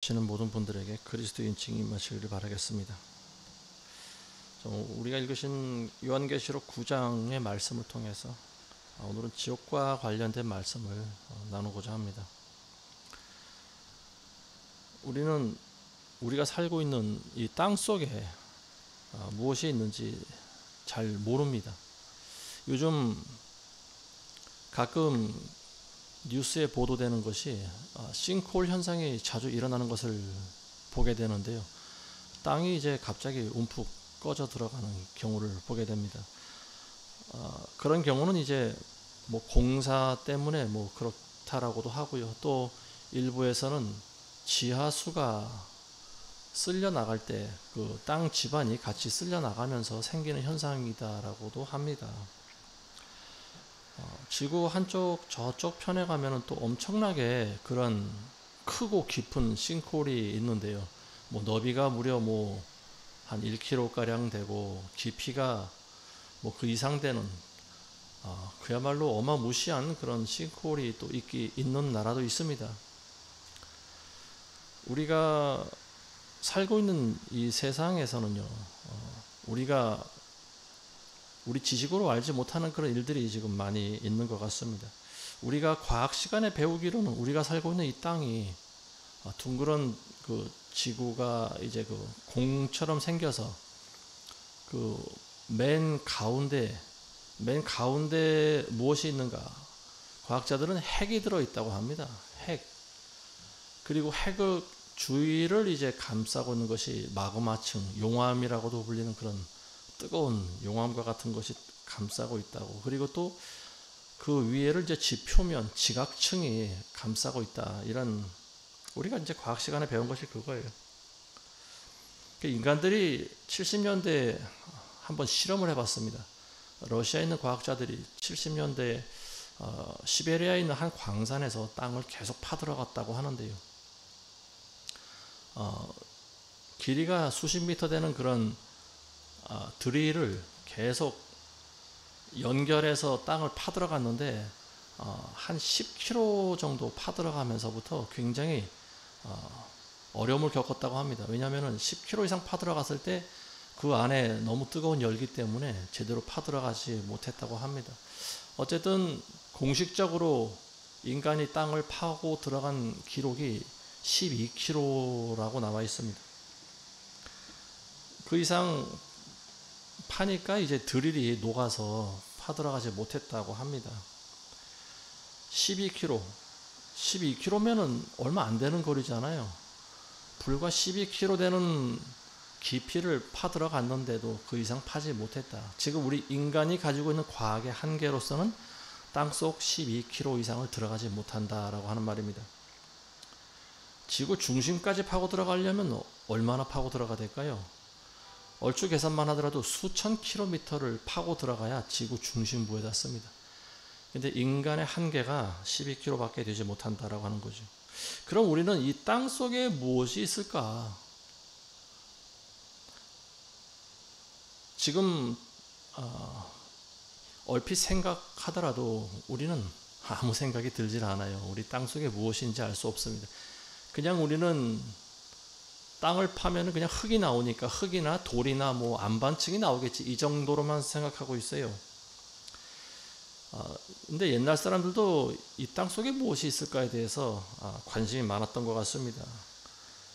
들으시는 모든 분들에게 그리스도 인칭이 임하시기를 바라겠습니다. 우리가 읽으신 요한계시록 9장의 말씀을 통해서 오늘은 지옥과 관련된 말씀을 나누고자 합니다. 우리는 우리가 살고 있는 이 땅 속에 무엇이 있는지 잘 모릅니다. 요즘 가끔 뉴스에 보도되는 것이 싱크홀 현상이 자주 일어나는 것을 보게 되는데요. 땅이 이제 갑자기 움푹 꺼져 들어가는 경우를 보게 됩니다. 그런 경우는 이제 뭐 공사 때문에 뭐 그렇다라고도 하고요. 또 일부에서는 지하수가 쓸려 나갈 때 그 땅 지반이 같이 쓸려 나가면서 생기는 현상이다라고도 합니다. 지구 한쪽 저쪽 편에 가면은 또 엄청나게 그런 크고 깊은 싱크홀이 있는데요. 뭐 너비가 무려 뭐 한 1km 가량 되고 깊이가 뭐 그 이상 되는 그야말로 어마무시한 그런 싱크홀이 또 있는 나라도 있습니다. 우리가 살고 있는 이 세상에서는요, 우리 지식으로 알지 못하는 그런 일들이 지금 많이 있는 것 같습니다. 우리가 과학 시간에 배우기로는 우리가 살고 있는 이 땅이 둥그런 그 지구가 이제 그 공처럼 생겨서 그 맨 가운데 무엇이 있는가? 과학자들은 핵이 들어 있다고 합니다. 핵. 그리고 핵의 주위를 이제 감싸고 있는 것이 마그마층, 용암이라고도 불리는 그런 뜨거운 용암과 같은 것이 감싸고 있다고. 그리고 또 그 위에를 이제 지표면, 지각층이 감싸고 있다. 이런 우리가 이제 과학 시간에 배운 것이 그거예요. 인간들이 70년대에 한번 실험을 해봤습니다. 러시아에 있는 과학자들이 70년대에 시베리아에 있는 한 광산에서 땅을 계속 파들어갔다고 하는데요. 길이가 수십 미터 되는 그런 드릴을 계속 연결해서 땅을 파들어갔는데 한 10km 정도 파들어가면서부터 굉장히 어려움을 겪었다고 합니다. 왜냐하면 10km 이상 파들어갔을 때 그 안에 너무 뜨거운 열기 때문에 제대로 파들어가지 못했다고 합니다. 어쨌든 공식적으로 인간이 땅을 파고 들어간 기록이 12km라고 나와 있습니다. 그 이상 파니까 이제 드릴이 녹아서 파들어가지 못했다고 합니다. 12km면은 얼마 안 되는 거리잖아요. 불과 12km 되는 깊이를 파들어갔는데도 그 이상 파지 못했다. 지금 우리 인간이 가지고 있는 과학의 한계로서는 땅속 12km 이상을 들어가지 못한다라고 하는 말입니다. 지구 중심까지 파고 들어가려면 얼마나 파고 들어가야 될까요? 얼추 계산만 하더라도 수천 킬로미터를 파고 들어가야 지구 중심부에 닿습니다. 근데 인간의 한계가 12km밖에 되지 못한다라고 하는 거죠. 그럼 우리는 이 땅 속에 무엇이 있을까? 지금 얼핏 생각하더라도 우리는 아무 생각이 들질 않아요. 우리 땅 속에 무엇인지 알 수 없습니다. 그냥 우리는 땅을 파면 그냥 흙이 나오니까 흙이나 돌이나 뭐 안반층이 나오겠지, 이 정도로만 생각하고 있어요. 근데 옛날 사람들도 이 땅 속에 무엇이 있을까에 대해서 관심이 많았던 것 같습니다.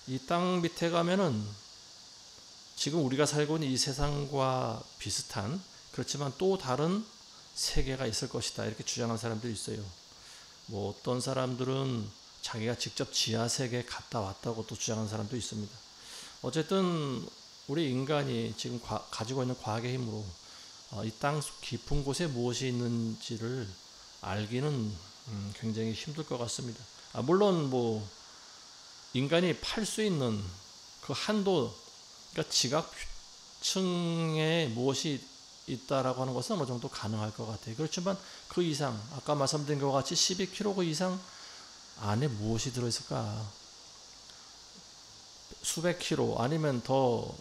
이 땅 밑에 가면은 지금 우리가 살고 있는 이 세상과 비슷한, 그렇지만 또 다른 세계가 있을 것이다, 이렇게 주장하는 사람들이 있어요. 뭐 어떤 사람들은 자기가 직접 지하 세계에 갔다 왔다고 또 주장하는 사람도 있습니다. 어쨌든 우리 인간이 지금 가지고 있는 과학의 힘으로 이 땅 깊은 곳에 무엇이 있는지를 알기는 굉장히 힘들 것 같습니다. 물론 뭐 인간이 팔 수 있는 그 한도, 그러니까 지각층에 무엇이 있다라고 하는 것은 어느 정도 가능할 것 같아요. 그렇지만 그 이상, 아까 말씀드린 것과 같이 12km 그 이상 안에 무엇이 들어있을까? 수백 킬로 아니면 더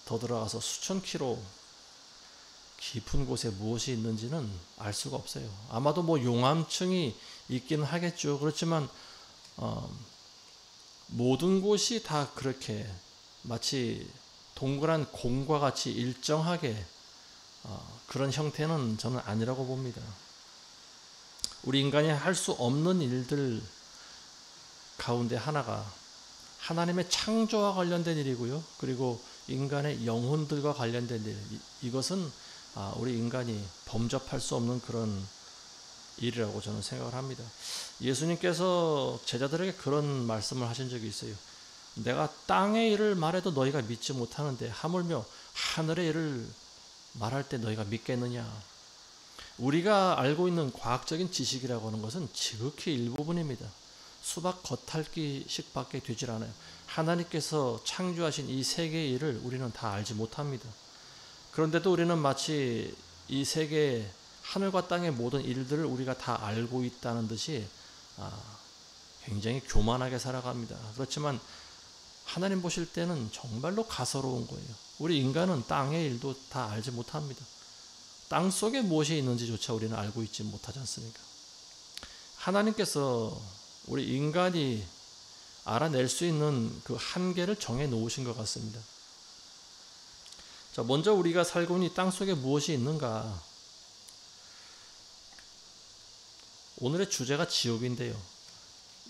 들어가서 수천 킬로 깊은 곳에 무엇이 있는지는 알 수가 없어요. 아마도 뭐 용암층이 있기는 하겠죠. 그렇지만 모든 곳이 다 그렇게 마치 동그란 공과 같이 일정하게 그런 형태는 저는 아니라고 봅니다. 우리 인간이 할 수 없는 일들 가운데 하나가 하나님의 창조와 관련된 일이고요. 그리고 인간의 영혼들과 관련된 일. 이것은 우리 인간이 범접할 수 없는 그런 일이라고 저는 생각을 합니다. 예수님께서 제자들에게 그런 말씀을 하신 적이 있어요. 내가 땅의 일을 말해도 너희가 믿지 못하는데 하물며 하늘의 일을 말할 때 너희가 믿겠느냐. 우리가 알고 있는 과학적인 지식이라고 하는 것은 지극히 일부분입니다. 수박 겉핥기식밖에 되질 않아요. 하나님께서 창조하신 이 세계의 일을 우리는 다 알지 못합니다. 그런데도 우리는 마치 이 세계 하늘과 땅의 모든 일들을 우리가 다 알고 있다는 듯이 굉장히 교만하게 살아갑니다. 그렇지만 하나님 보실 때는 정말로 가소로운 거예요. 우리 인간은 땅의 일도 다 알지 못합니다. 땅 속에 무엇이 있는지조차 우리는 알고 있지 못하지 않습니까? 하나님께서 우리 인간이 알아낼 수 있는 그 한계를 정해 놓으신 것 같습니다. 자, 먼저 우리가 살고 있는 이 땅 속에 무엇이 있는가? 오늘의 주제가 지옥인데요.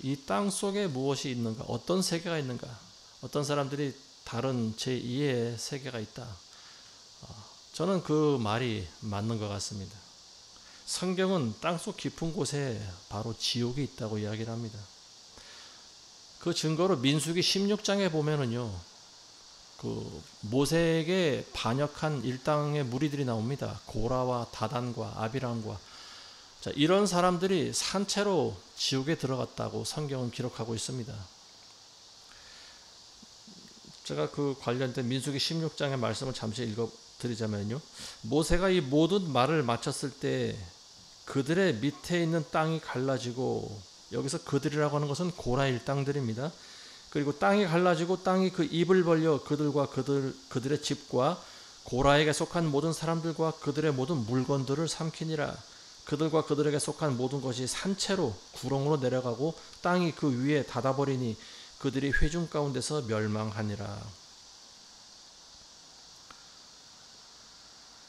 이 땅 속에 무엇이 있는가? 어떤 세계가 있는가? 어떤 사람들이 다른 제2의 세계가 있다. 저는 그 말이 맞는 것 같습니다. 성경은 땅속 깊은 곳에 바로 지옥이 있다고 이야기를 합니다. 그 증거로 민수기 16장에 보면은요, 그 모세에게 반역한 일당의 무리들이 나옵니다. 고라와 다단과 아비람과 자, 이런 사람들이 산채로 지옥에 들어갔다고 성경은 기록하고 있습니다. 제가 그 관련된 민수기 16장의 말씀을 잠시 읽어드리자면요. 모세가 이 모든 말을 마쳤을 때 그들의 밑에 있는 땅이 갈라지고, 여기서 그들이라고 하는 것은 고라 일당들입니다. 그리고 땅이 갈라지고 땅이 그 입을 벌려 그들과 그들의 집과 고라에게 속한 모든 사람들과 그들의 모든 물건들을 삼키니라. 그들과 그들에게 속한 모든 것이 산채로 구렁으로 내려가고 땅이 그 위에 닫아버리니 그들이 회중 가운데서 멸망하니라.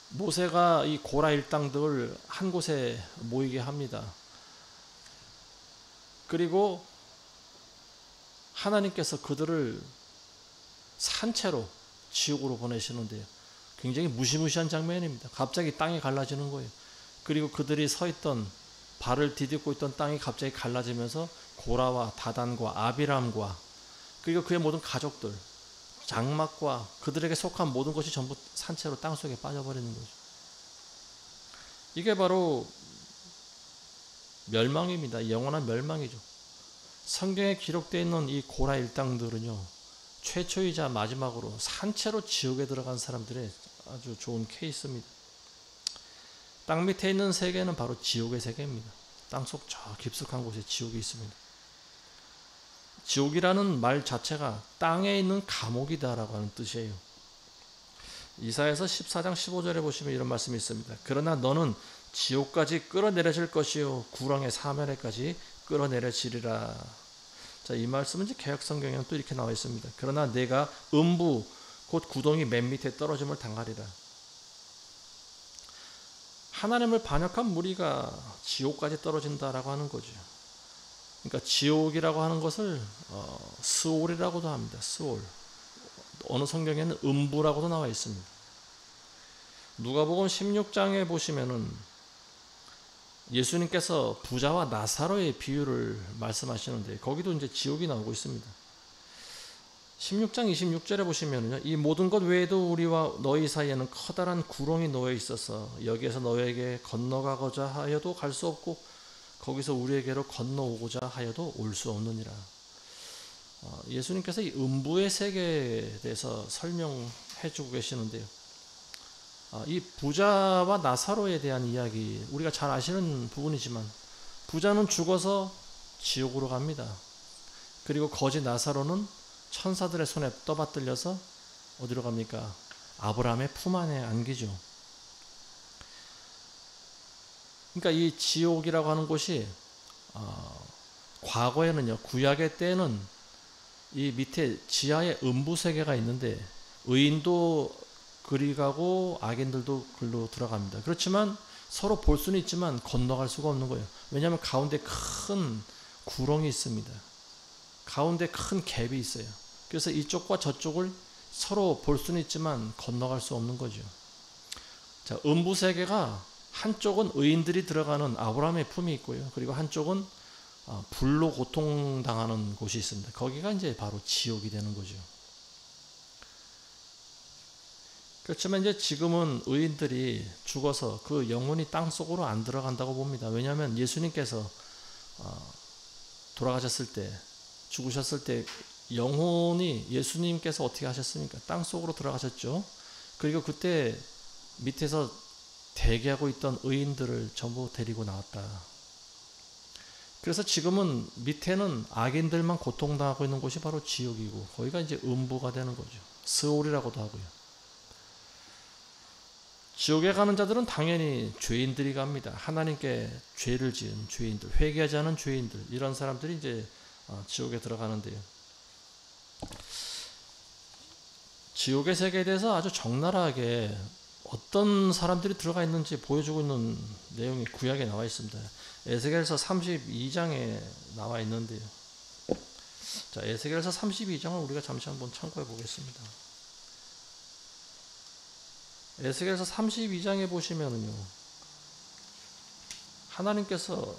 모세가 이 고라 일당들을 한 곳에 모이게 합니다. 그리고 하나님께서 그들을 산채로 지옥으로 보내시는데요. 굉장히 무시무시한 장면입니다. 갑자기 땅이 갈라지는 거예요. 그리고 그들이 서 있던, 발을 디딛고 있던 땅이 갑자기 갈라지면서 고라와 다단과 아비람과 그리고 그의 모든 가족들, 장막과 그들에게 속한 모든 것이 전부 산채로 땅속에 빠져버리는 거죠. 이게 바로 멸망입니다. 영원한 멸망이죠. 성경에 기록되어 있는 이 고라 일당들은요, 최초이자 마지막으로 산채로 지옥에 들어간 사람들의 아주 좋은 케이스입니다. 땅 밑에 있는 세계는 바로 지옥의 세계입니다. 땅속 저 깊숙한 곳에 지옥이 있습니다. 지옥이라는 말 자체가 땅에 있는 감옥이다라고 하는 뜻이에요. 이사야서 14장 15절에 보시면 이런 말씀이 있습니다. 그러나 너는 지옥까지 끌어내려질 것이요 구렁의 사면에까지 끌어내려지리라. 자, 이 말씀은 이제 개역 성경에는 또 이렇게 나와 있습니다. 그러나 내가 음부 곧 구덩이 맨 밑에 떨어짐을 당하리라. 하나님을 반역한 무리가 지옥까지 떨어진다라고 하는 거죠. 그러니까 지옥이라고 하는 것을 스올이라고도 합니다. 스올. 어느 성경에는 음부라고도 나와 있습니다. 누가복음 16장에 보시면은 예수님께서 부자와 나사로의 비유를 말씀하시는데 거기도 이제 지옥이 나오고 있습니다. 16장 26절에 보시면은요, 이 모든 것 외에도 우리와 너희 사이에는 커다란 구렁이 놓여 있어서 여기에서 너희에게 건너가고자 하여도 갈 수 없고 거기서 우리에게로 건너오고자 하여도 올 수 없느니라. 예수님께서 이 음부의 세계에 대해서 설명해 주고 계시는데요. 이 부자와 나사로에 대한 이야기, 우리가 잘 아시는 부분이지만 부자는 죽어서 지옥으로 갑니다. 그리고 거지 나사로는 천사들의 손에 떠받들려서 어디로 갑니까? 아브라함의 품 안에 안기죠. 그러니까 이 지옥이라고 하는 곳이 과거에는요, 구약의 때는 이 밑에 지하에 음부 세계가 있는데 의인도 그리 가고 악인들도 글로 들어갑니다. 그렇지만 서로 볼 수는 있지만 건너갈 수가 없는 거예요. 왜냐하면 가운데 큰 구렁이 있습니다. 가운데 큰 갭이 있어요. 그래서 이쪽과 저쪽을 서로 볼 수는 있지만 건너갈 수 없는 거죠. 자, 음부 세계가 한쪽은 의인들이 들어가는 아브라함의 품이 있고요. 그리고 한쪽은 불로 고통당하는 곳이 있습니다. 거기가 이제 바로 지옥이 되는 거죠. 그렇지만 이제 지금은 의인들이 죽어서 그 영혼이 땅 속으로 안 들어간다고 봅니다. 왜냐하면 예수님께서 돌아가셨을 때, 죽으셨을 때 영혼이 예수님께서 어떻게 하셨습니까? 땅 속으로 들어가셨죠. 그리고 그때 밑에서 대기하고 있던 의인들을 전부 데리고 나왔다. 그래서 지금은 밑에는 악인들만 고통당하고 있는 곳이 바로 지옥이고 거기가 이제 음부가 되는 거죠. 스올이라고도 하고요. 지옥에 가는 자들은 당연히 죄인들이 갑니다. 하나님께 죄를 지은 죄인들, 회개하지 않은 죄인들, 이런 사람들이 이제 지옥에 들어가는데요. 지옥의 세계에 대해서 아주 적나라하게 어떤 사람들이 들어가 있는지 보여주고 있는 내용이 구약에 나와 있습니다. 에스겔서 32장에 나와 있는데요. 자, 에스겔서 32장을 우리가 잠시 한번 참고해 보겠습니다. 에스겔서 32장에 보시면은요, 하나님께서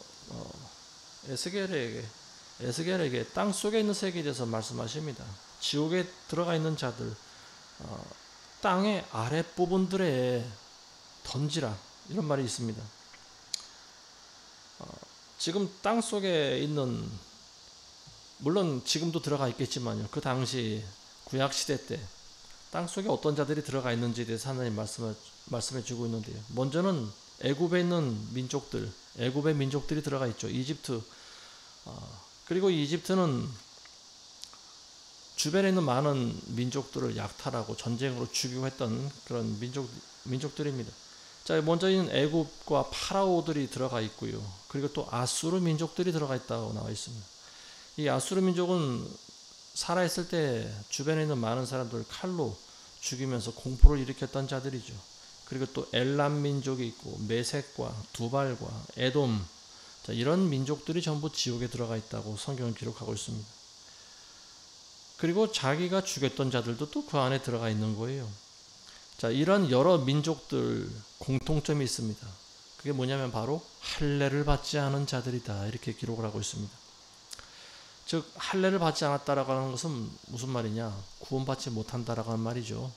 에스겔에게 땅 속에 있는 세계에 대해서 말씀하십니다. 지옥에 들어가 있는 자들, 땅의 아랫부분들에 던지라, 이런 말이 있습니다. 지금 땅 속에 있는, 물론 지금도 들어가 있겠지만요, 그 당시 구약시대 때 땅 속에 어떤 자들이 들어가 있는지에 대해서 하나님 말씀해 주고 있는데요. 먼저는 애굽에 있는 민족들, 애굽의 민족들이 들어가 있죠. 이집트. 그리고 이집트는 주변에 있는 많은 민족들을 약탈하고 전쟁으로 죽이고 했던 그런 민족들입니다. 자, 먼저 있는 애굽과 파라오들이 들어가 있고요. 그리고 또 아수르 민족들이 들어가 있다고 나와 있습니다. 이 아수르 민족은 살아있을 때 주변에 있는 많은 사람들을 칼로 죽이면서 공포를 일으켰던 자들이죠. 그리고 또 엘람 민족이 있고 메색과 두발과 에돔, 자, 이런 민족들이 전부 지옥에 들어가 있다고 성경은 기록하고 있습니다. 그리고 자기가 죽였던 자들도 또 그 안에 들어가 있는 거예요. 자, 이런 여러 민족들 공통점이 있습니다. 그게 뭐냐면 바로 할례를 받지 않은 자들이다, 이렇게 기록을 하고 있습니다. 즉 할례를 받지 않았다라고 하는 것은 무슨 말이냐? 구원받지 못한다라고 하는 말이죠.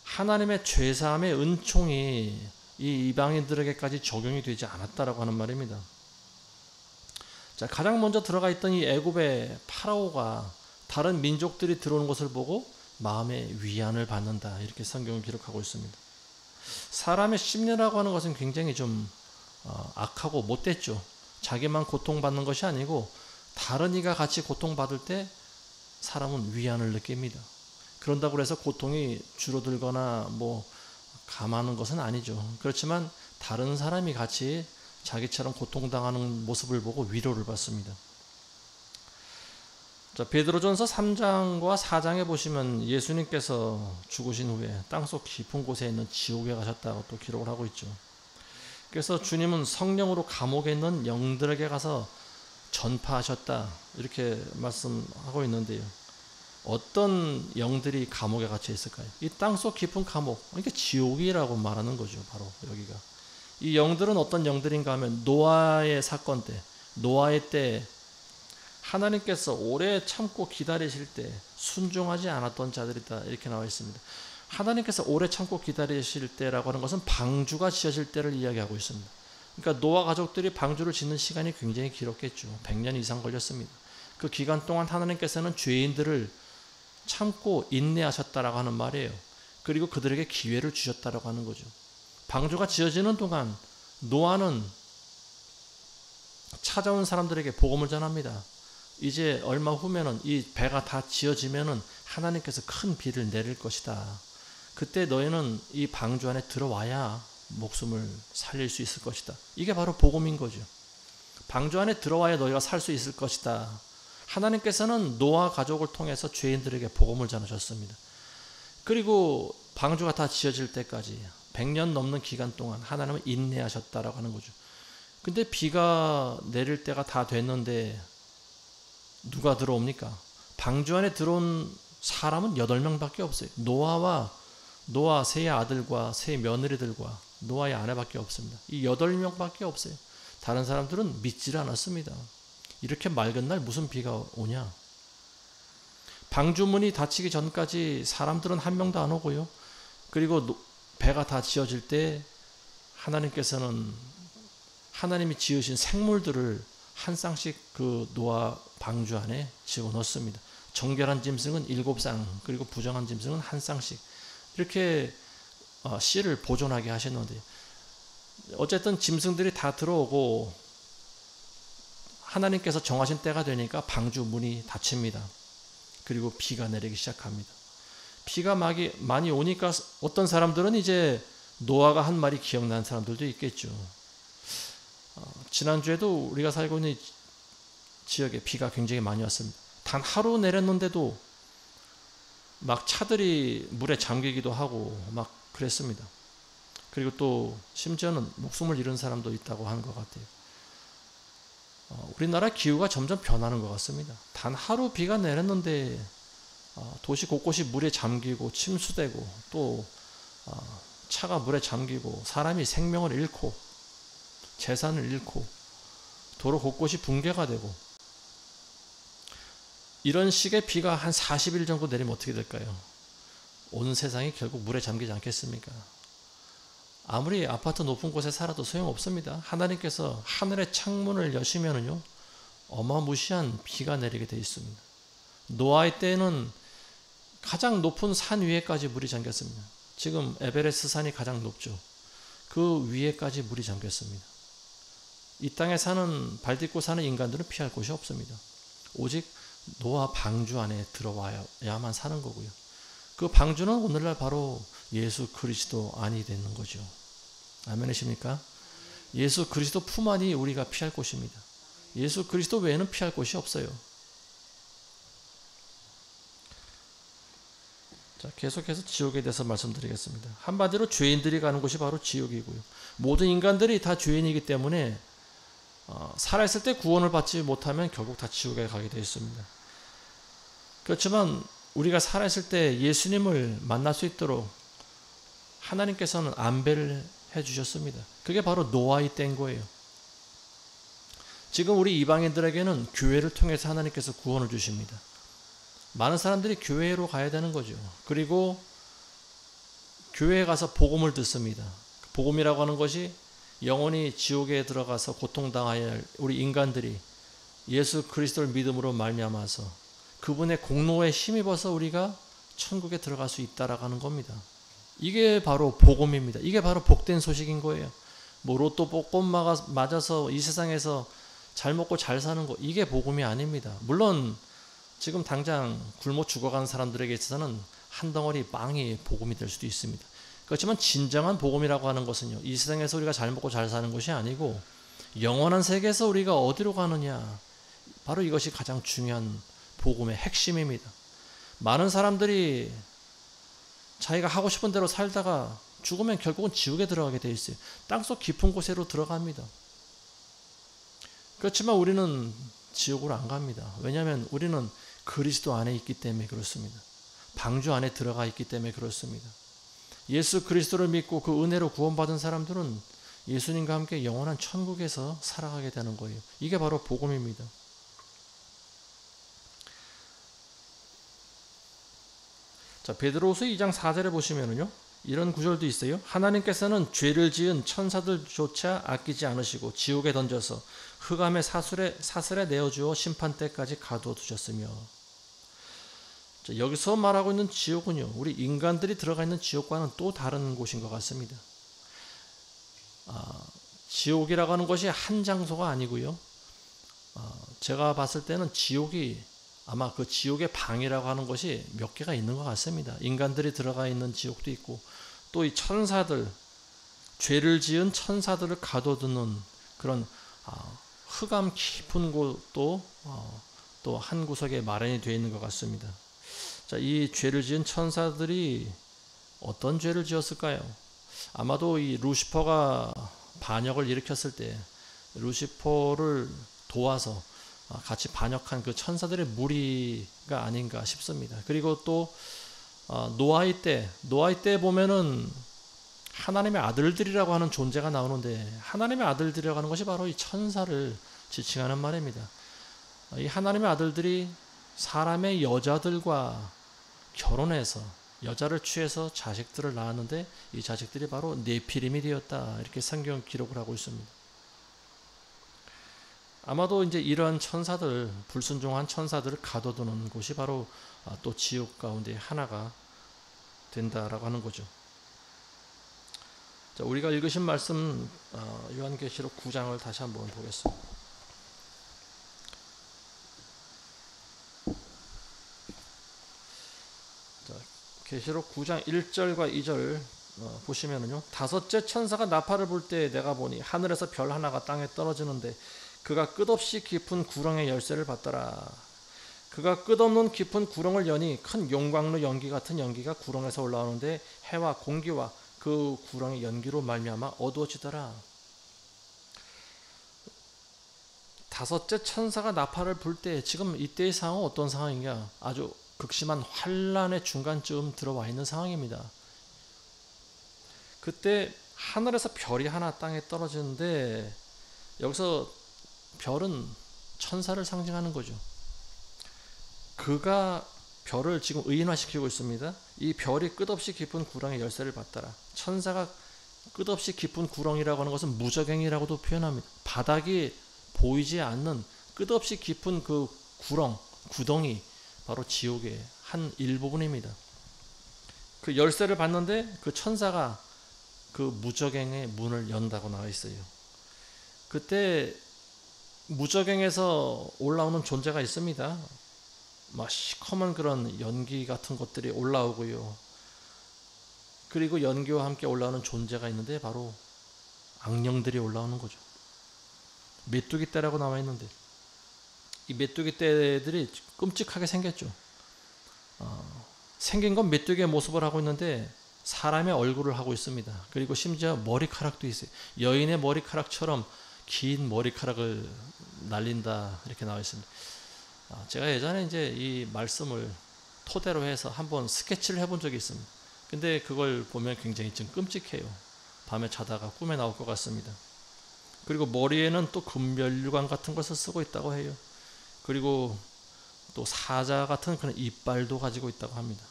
하나님의 죄사함의 은총이 이 이방인들에게까지 적용이 되지 않았다라고 하는 말입니다. 자, 가장 먼저 들어가 있던 이 애굽의 파라오가 다른 민족들이 들어오는 것을 보고 마음에 위안을 받는다, 이렇게 성경을 기록하고 있습니다. 사람의 심리라고 하는 것은 굉장히 좀 악하고 못됐죠. 자기만 고통받는 것이 아니고 다른 이가 같이 고통받을 때 사람은 위안을 느낍니다. 그런다고 해서 고통이 줄어들거나 감하는 것은 아니죠. 그렇지만 다른 사람이 같이 자기처럼 고통당하는 모습을 보고 위로를 받습니다. 자, 베드로전서 3장과 4장에 보시면 예수님께서 죽으신 후에 땅속 깊은 곳에 있는 지옥에 가셨다고 또 기록을 하고 있죠. 그래서 주님은 성령으로 감옥에 있는 영들에게 가서 전파하셨다, 이렇게 말씀하고 있는데요. 어떤 영들이 감옥에 갇혀 있을까요? 이 땅속 깊은 감옥, 그러니까 지옥이라고 말하는 거죠. 바로 여기가. 이 영들은 어떤 영들인가 하면 노아의 사건 때, 노아의 때 하나님께서 오래 참고 기다리실 때 순종하지 않았던 자들이다, 이렇게 나와 있습니다. 하나님께서 오래 참고 기다리실 때라고 하는 것은 방주가 지어질 때를 이야기하고 있습니다. 그러니까 노아 가족들이 방주를 짓는 시간이 굉장히 길었겠죠. 100년 이상 걸렸습니다. 그 기간 동안 하나님께서는 죄인들을 참고 인내하셨다라고 하는 말이에요. 그리고 그들에게 기회를 주셨다라고 하는 거죠. 방주가 지어지는 동안 노아는 찾아온 사람들에게 복음을 전합니다. 이제 얼마 후면은 이 배가 다 지어지면은 하나님께서 큰 비를 내릴 것이다. 그때 너희는 이 방주 안에 들어와야 목숨을 살릴 수 있을 것이다. 이게 바로 복음인 거죠. 방주 안에 들어와야 너희가 살 수 있을 것이다. 하나님께서는 노아 가족을 통해서 죄인들에게 복음을 전하셨습니다. 그리고 방주가 다 지어질 때까지 100년 넘는 기간 동안 하나님은 인내하셨다라고 하는 거죠. 근데 비가 내릴 때가 다 됐는데 누가 들어옵니까? 방주 안에 들어온 사람은 8명밖에 없어요. 노아 세 아들과 세 며느리들과 노아의 아내밖에 없습니다. 이 8명밖에 없어요. 다른 사람들은 믿지를 않았습니다. 이렇게 맑은 날 무슨 비가 오냐? 방주문이 닫히기 전까지 사람들은 한 명도 안 오고요. 그리고 배가 다 지어질 때 하나님께서는 하나님이 지으신 생물들을 한 쌍씩 그 노아 방주 안에 집어넣습니다. 정결한 짐승은 7쌍, 그리고 부정한 짐승은 한 쌍씩 이렇게 씨를 보존하게 하셨는데, 어쨌든 짐승들이 다 들어오고 하나님께서 정하신 때가 되니까 방주 문이 닫힙니다. 그리고 비가 내리기 시작합니다. 비가 많이 오니까 어떤 사람들은 이제 노아가 한 말이 기억나는 사람들도 있겠죠. 지난주에도 우리가 살고 있는 지역에 비가 굉장히 많이 왔습니다. 단 하루 내렸는데도 막 차들이 물에 잠기기도 하고 막 그랬습니다. 그리고 또 심지어는 목숨을 잃은 사람도 있다고 하는 것 같아요. 우리나라 기후가 점점 변하는 것 같습니다. 단 하루 비가 내렸는데 도시 곳곳이 물에 잠기고 침수되고 또 차가 물에 잠기고 사람이 생명을 잃고 재산을 잃고 도로 곳곳이 붕괴가 되고, 이런 식의 비가 한 40일 정도 내리면 어떻게 될까요? 온 세상이 결국 물에 잠기지 않겠습니까? 아무리 아파트 높은 곳에 살아도 소용없습니다. 하나님께서 하늘의 창문을 여시면은요, 어마무시한 비가 내리게 되어 있습니다. 노아의 때에는 가장 높은 산 위에까지 물이 잠겼습니다. 지금 에베레스트 산이 가장 높죠. 그 위에까지 물이 잠겼습니다. 이 땅에 사는, 발 딛고 사는 인간들은 피할 곳이 없습니다. 오직 노아 방주 안에 들어와야만 사는 거고요. 그 방주는 오늘날 바로 예수 그리스도 안이 되는 거죠. 아멘이십니까? 예수 그리스도 품 안이 우리가 피할 곳입니다. 예수 그리스도 외에는 피할 곳이 없어요. 자, 계속해서 지옥에 대해서 말씀드리겠습니다. 한마디로 죄인들이 가는 곳이 바로 지옥이고요. 모든 인간들이 다 죄인이기 때문에 살아있을 때 구원을 받지 못하면 결국 다 지옥에 가게 되어 있습니다. 그렇지만 우리가 살아있을 때 예수님을 만날 수 있도록 하나님께서는 안배를 해주셨습니다. 그게 바로 노아의 때인 거예요. 지금 우리 이방인들에게는 교회를 통해서 하나님께서 구원을 주십니다. 많은 사람들이 교회로 가야 되는 거죠. 그리고 교회에 가서 복음을 듣습니다. 복음이라고 하는 것이 영원히 지옥에 들어가서 고통당해야 할 우리 인간들이 예수 그리스도를 믿음으로 말미암아서 그분의 공로에 힘입어서 우리가 천국에 들어갈 수 있다라고 하는 겁니다. 이게 바로 복음입니다. 이게 바로 복된 소식인 거예요. 뭐 로또 복권 맞아서 이 세상에서 잘 먹고 잘 사는 거, 이게 복음이 아닙니다. 물론 지금 당장 굶어 죽어가는 사람들에게 있어서는 한 덩어리 빵이 복음이 될 수도 있습니다. 그렇지만 진정한 복음이라고 하는 것은요, 이 세상에서 우리가 잘 먹고 잘 사는 것이 아니고 영원한 세계에서 우리가 어디로 가느냐, 바로 이것이 가장 중요한 복음의 핵심입니다. 많은 사람들이 자기가 하고 싶은 대로 살다가 죽으면 결국은 지옥에 들어가게 돼 있어요. 땅속 깊은 곳으로 들어갑니다. 그렇지만 우리는 지옥으로 안 갑니다. 왜냐하면 우리는 그리스도 안에 있기 때문에 그렇습니다. 방주 안에 들어가 있기 때문에 그렇습니다. 예수 그리스도를 믿고 그 은혜로 구원받은 사람들은 예수님과 함께 영원한 천국에서 살아가게 되는 거예요. 이게 바로 복음입니다. 자, 베드로후서 2장 4절에 보시면은요, 이런 구절도 있어요. 하나님께서는 죄를 지은 천사들조차 아끼지 않으시고 지옥에 던져서 흑암의 사슬에 내어주어 심판 때까지 가두어 두셨으며. 자, 여기서 말하고 있는 지옥은요, 우리 인간들이 들어가 있는 지옥과는 또 다른 곳인 것 같습니다. 지옥이라고 하는 것이 한 장소가 아니고요. 제가 봤을 때는 지옥이 아마 그 지옥의 방이라고 하는 것이 몇 개가 있는 것 같습니다. 인간들이 들어가 있는 지옥도 있고, 또 이 천사들, 죄를 지은 천사들을 가둬두는 그런 흑암 깊은 곳도 또 또 한 구석에 마련이 되어 있는 것 같습니다. 자, 이 죄를 지은 천사들이 어떤 죄를 지었을까요? 아마도 이 루시퍼가 반역을 일으켰을 때 루시퍼를 도와서 같이 반역한 그 천사들의 무리가 아닌가 싶습니다. 그리고 또 노아의 때 보면은 하나님의 아들들이라고 하는 존재가 나오는데, 하나님의 아들들이라고 하는 것이 바로 이 천사를 지칭하는 말입니다. 이 하나님의 아들들이 사람의 여자들과 결혼해서 여자를 취해서 자식들을 낳았는데, 이 자식들이 바로 네피림이 되었다, 이렇게 성경 기록을 하고 있습니다. 아마도 이제 이러한 천사들, 불순종한 천사들을 가둬두는 곳이 바로 또 지옥 가운데 하나가 된다라고 하는 거죠. 자, 우리가 읽으신 말씀 요한계시록 9장을 다시 한번 보겠습니다. 자, 계시록 9장 1절과 2절 보시면은요, 다섯째 천사가 나팔을 불 때 내가 보니 하늘에서 별 하나가 땅에 떨어지는데 그가 끝없이 깊은 구렁의 열쇠를 받더라. 그가 끝없는 깊은 구렁을 여니 큰 용광로 연기 같은 연기가 구렁에서 올라오는데 해와 공기와 그 구렁의 연기로 말미암아 어두워지더라. 다섯째 천사가 나팔을 불 때, 지금 이때의 상황은 어떤 상황이냐? 아주 극심한 환란의 중간쯤 들어와 있는 상황입니다. 그때 하늘에서 별이 하나 땅에 떨어지는데, 여기서 별은 천사를 상징하는 거죠. 그가 별을 지금 의인화시키고 있습니다. 이 별이 끝없이 깊은 구렁의 열쇠를 받더라. 천사가 끝없이 깊은 구렁이라고 하는 것은 무저갱이라고도 표현합니다. 바닥이 보이지 않는 끝없이 깊은 그 구덩이, 바로 지옥의 한 일부분입니다. 그 열쇠를 받는데 그 천사가 그 무저갱의 문을 연다고 나와 있어요. 그때 무저갱에서 올라오는 존재가 있습니다. 막 시커먼 그런 연기 같은 것들이 올라오고요. 그리고 연기와 함께 올라오는 존재가 있는데 바로 악령들이 올라오는 거죠. 메뚜기 떼라고 나와 있는데, 이 메뚜기 떼들이 끔찍하게 생겼죠. 생긴 건 메뚜기의 모습을 하고 있는데 사람의 얼굴을 하고 있습니다. 그리고 심지어 머리카락도 있어요. 여인의 머리카락처럼 긴 머리카락을 날린다, 이렇게 나와 있습니다. 제가 예전에 이제 이 말씀을 토대로 해서 한번 스케치를 해본 적이 있습니다. 근데 그걸 보면 굉장히 좀 끔찍해요. 밤에 자다가 꿈에 나올 것 같습니다. 그리고 머리에는 또 금면류관 같은 것을 쓰고 있다고 해요. 그리고 또 사자 같은 그런 이빨도 가지고 있다고 합니다.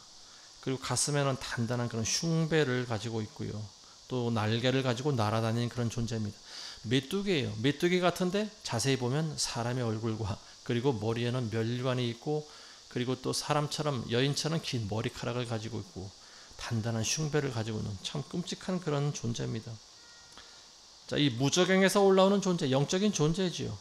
그리고 가슴에는 단단한 그런 흉배를 가지고 있고요. 또 날개를 가지고 날아다니는 그런 존재입니다. 메뚜기예요. 메뚜기 같은데 자세히 보면 사람의 얼굴과, 그리고 머리에는 면류관이 있고, 그리고 또 사람처럼, 여인처럼 긴 머리카락을 가지고 있고 단단한 흉배를 가지고 있는 참 끔찍한 그런 존재입니다. 자, 이 무저갱에서 올라오는 존재, 영적인 존재지요.